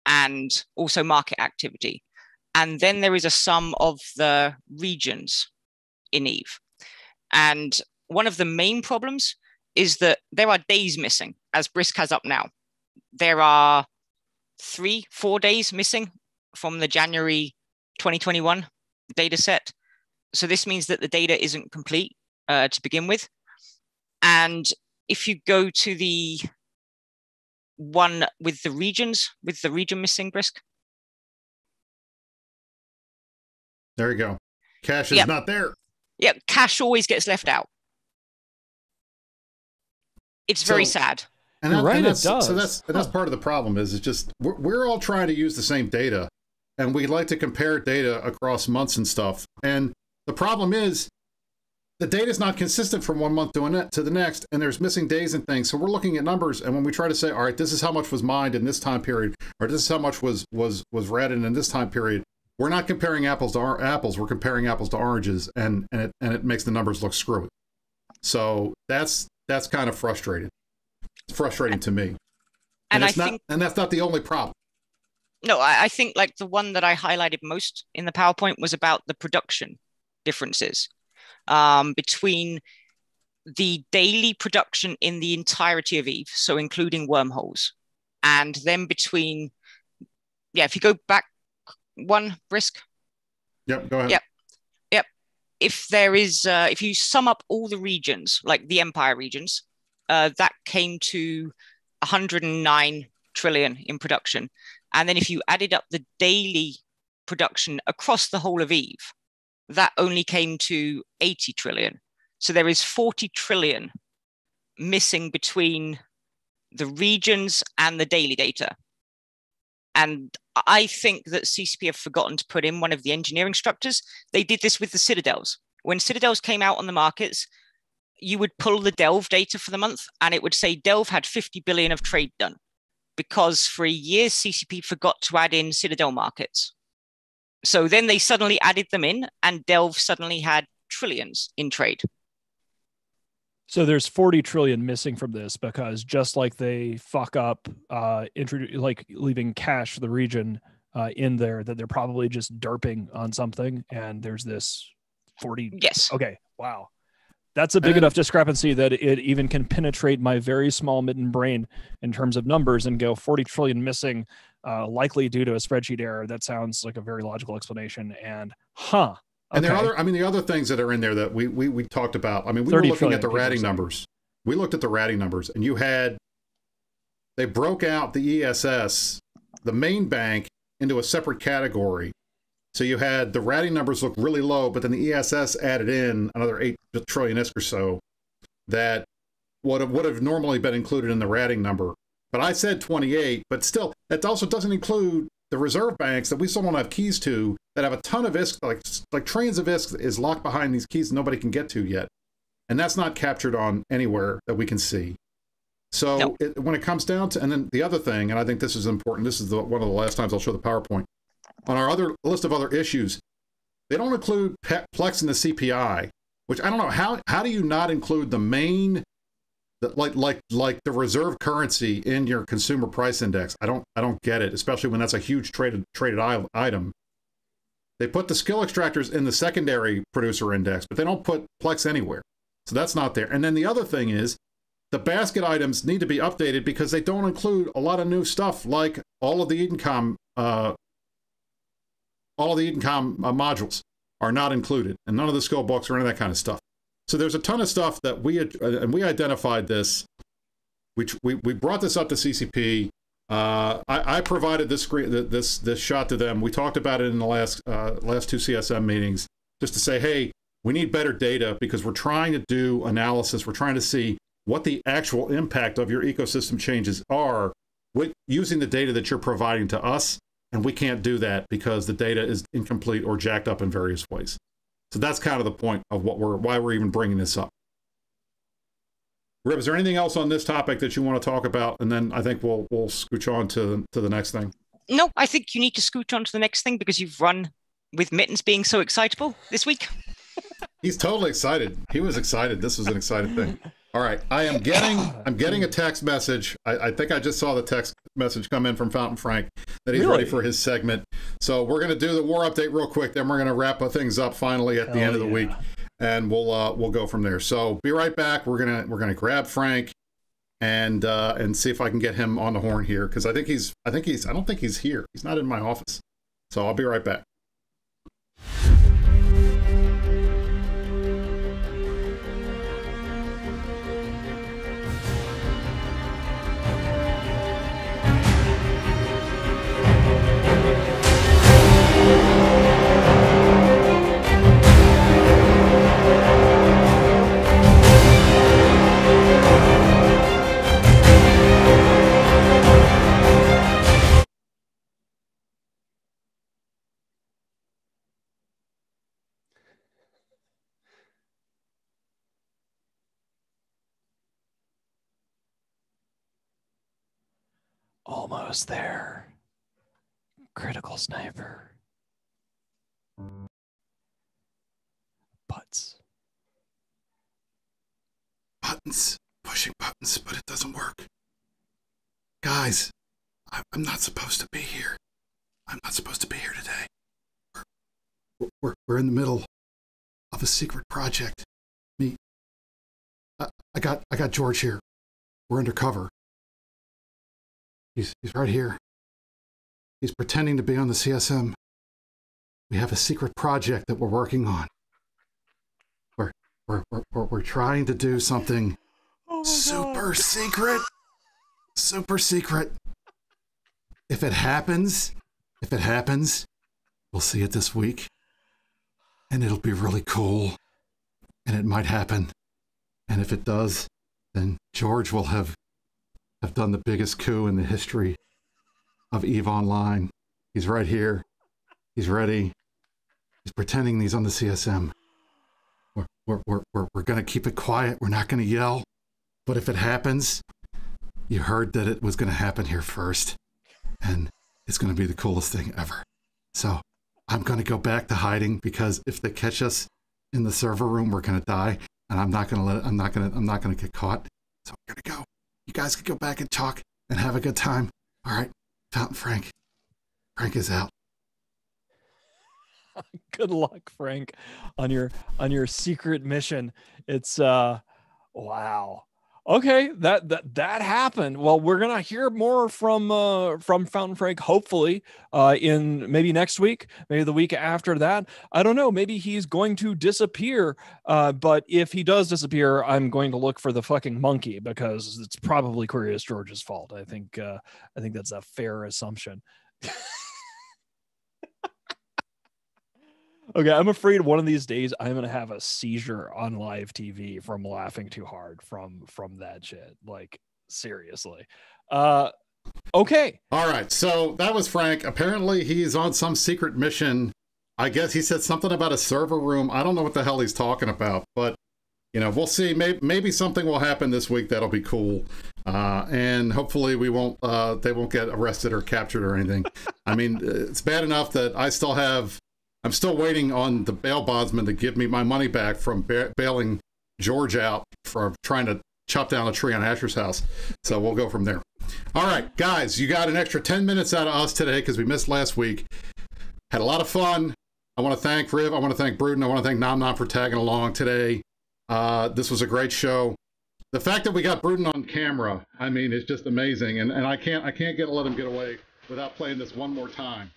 Speaker 6: and also market activity. And then there is a sum of the regions in Eve. And one of the main problems is that there are days missing, as Brisk has up now. There are 3-4 days missing from the January 2021 data set. So this means that the data isn't complete to begin with. And if you go to the one with the region missing, Brisk.
Speaker 3: There you go. Cash is not there.
Speaker 6: Yeah, cash always gets left out. It's very sad.
Speaker 3: And it does. So that's part of the problem is it's just we're all trying to use the same data, and we like to compare data across months and stuff. And the problem is the data is not consistent from one month to the next, and there's missing days and things. So we're looking at numbers, and when we try to say, all right, this is how much was mined in this time period, or this is how much was ratted in this time period, we're not comparing apples to apples. We're comparing apples to oranges, and it makes the numbers look screwy. So that's kind of frustrating. It's frustrating to me. And that's not the only problem.
Speaker 6: No, I think like the one that I highlighted most in the PowerPoint was about the production differences between the daily production in the entirety of Eve, so including wormholes, and then between, if you go back one, Brisk.
Speaker 3: Yep, go ahead.
Speaker 6: Yep. If there is, if you sum up all the regions, like the Empire regions, that came to 109 trillion in production. And then if you added up the daily production across the whole of Eve, that only came to 80 trillion. So there is 40 trillion missing between the regions and the daily data. And I think that CCP have forgotten to put in one of the engineering structures. They did this with the Citadels. When Citadels came out on the markets, you would pull the Delve data for the month and it would say Delve had 50 billion of trade done. because for a year, CCP forgot to add in Citadel markets. So then they suddenly added them in, and Delve suddenly had trillions in trade.
Speaker 4: So there's 40 trillion missing from this, because just like they fuck up, like leaving cash for the region in there, that they're probably just derping on something, and there's this 40.
Speaker 6: Yes.
Speaker 4: Okay. Wow. That's a big enough discrepancy that it even can penetrate my very small midden brain in terms of numbers and go 40 trillion missing, likely due to a spreadsheet error. That sounds like a very logical explanation. And okay.
Speaker 3: And there are other, I mean, the other things that are in there that we talked about. I mean, we were looking at the ratting numbers. We looked at the ratting numbers, and they broke out the ESS, the main bank, into a separate category. So you had the ratting numbers look really low, but then the ESS added in another 8 trillion-isk or so that would have normally been included in the ratting number. But I said 28, but still, that also doesn't include the reserve banks that we still don't have keys to, that have a ton of ISK, like trillions of ISK is locked behind these keys nobody can get to yet. And that's not captured on anywhere that we can see. So
Speaker 6: no.
Speaker 3: When it comes down to, and then the other thing, and I think this is important, this is one of the last times I'll show the PowerPoint, on our other list of other issues, they don't include Plex in the CPI, which I don't know, how do you not include the main, like the reserve currency in your consumer price index? I don't get it, especially when that's a huge traded item. They put the skill extractors in the secondary producer index, but they don't put Plex anywhere. So that's not there. And then the other thing is, the basket items need to be updated because they don't include a lot of new stuff, like all of the Edencom modules are not included, and none of the skill books or any of that kind of stuff. So there's a ton of stuff that we identified this. We brought this up to CCP. I provided this this shot to them. We talked about it in the last two CSM meetings, just to say, hey, we need better data because we're trying to do analysis. We're trying to see what the actual impact of your ecosystem changes are using the data that you're providing to us. And we can't do that because the data is incomplete or jacked up in various ways. So that's kind of the point of why we're even bringing this up. Rib, is there anything else on this topic that you want to talk about? And then I think we'll scooch on to the next thing.
Speaker 6: No, I think you need to scooch on to the next thing because you've run with Mittens being so excitable this week.
Speaker 3: He's totally excited. He was excited. This was an exciting thing. All right, I'm getting a text message. I think I just saw the text message come in from Fountain Frank that he's ready for his segment. So we're going to do the war update real quick. Then we're going to wrap things up finally at the end of the week, and we'll go from there. So be right back. We're gonna grab Frank and see if I can get him on the horn here because I don't think he's here. He's not in my office. So I'll be right back.
Speaker 4: Almost there. Critical sniper. Butts.
Speaker 3: Buttons. Pushing buttons, but it doesn't work. Guys, I'm not supposed to be here. I'm not supposed to be here today. We're in the middle of a secret project. I got George here. We're undercover. He's right here. He's pretending to be on the CSM. We have a secret project that we're working on. We're trying to do something super secret. Super secret. If it happens, we'll see it this week. And it'll be really cool. And it might happen. And if it does, then George will have done the biggest coup in the history of EVE Online. He's right here. He's ready. He's pretending he's on the CSM. We're going to keep it quiet. We're not going to yell. But if it happens, you heard that it was going to happen here first, and it's going to be the coolest thing ever. So I'm going to go back to hiding, because if they catch us in the server room, we're going to die, and I'm not going to get caught. So I'm going to go. You guys can go back and talk and have a good time. All right, Fountain Frank. Frank is out.
Speaker 4: Good luck, Frank, on your secret mission. It's wow. Okay, that happened. Well, we're gonna hear more from Fountain Frank, hopefully, in maybe next week, maybe the week after that. I don't know. Maybe he's going to disappear. But if he does disappear, I'm going to look for the fucking monkey, because it's probably Curious George's fault. I think that's a fair assumption. Okay, I'm afraid one of these days I'm gonna have a seizure on live TV from laughing too hard from that shit. Like, seriously. Okay.
Speaker 3: All right, so that was Frank. Apparently he's on some secret mission. I guess he said something about a server room. I don't know what the hell he's talking about, but you know, we'll see. Maybe something will happen this week that'll be cool, and hopefully we won't. They won't get arrested or captured or anything. I mean, it's bad enough that I'm still waiting on the bail bondsman to give me my money back from bailing George out for trying to chop down a tree on Asher's house. So we'll go from there. All right, guys, you got an extra 10 minutes out of us today because we missed last week. Had a lot of fun. I want to thank Riv. I want to thank Bruden. I want to thank Nom Nom for tagging along today. This was a great show. The fact that we got Bruden on camera, I mean, it's just amazing. And I can't let him get away without playing this one more time.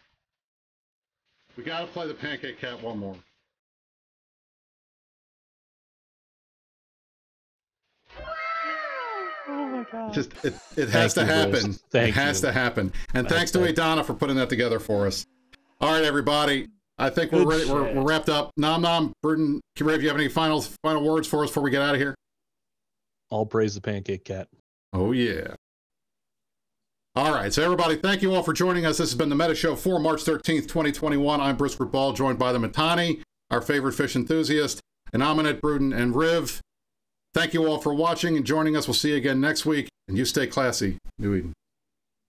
Speaker 3: We got to play the Pancake Cat one more.
Speaker 4: Oh my God.
Speaker 3: Just it has to happen. It has to happen. And thanks to Adana for putting that together for us. All right, everybody. I think we're ready. We're wrapped up. Nom Nom, Bruden, Riv, do you have any final words for us before we get out of here?
Speaker 7: All praise the Pancake Cat.
Speaker 3: Oh yeah. All right, so everybody, thank you all for joining us. This has been the Meta Show for March 13th, 2021. I'm Brisker Ball, joined by the Matani, our favorite fish enthusiast, and Aminet, Bruden, and Riv. Thank you all for watching and joining us. We'll see you again next week, and you stay classy, New Eden.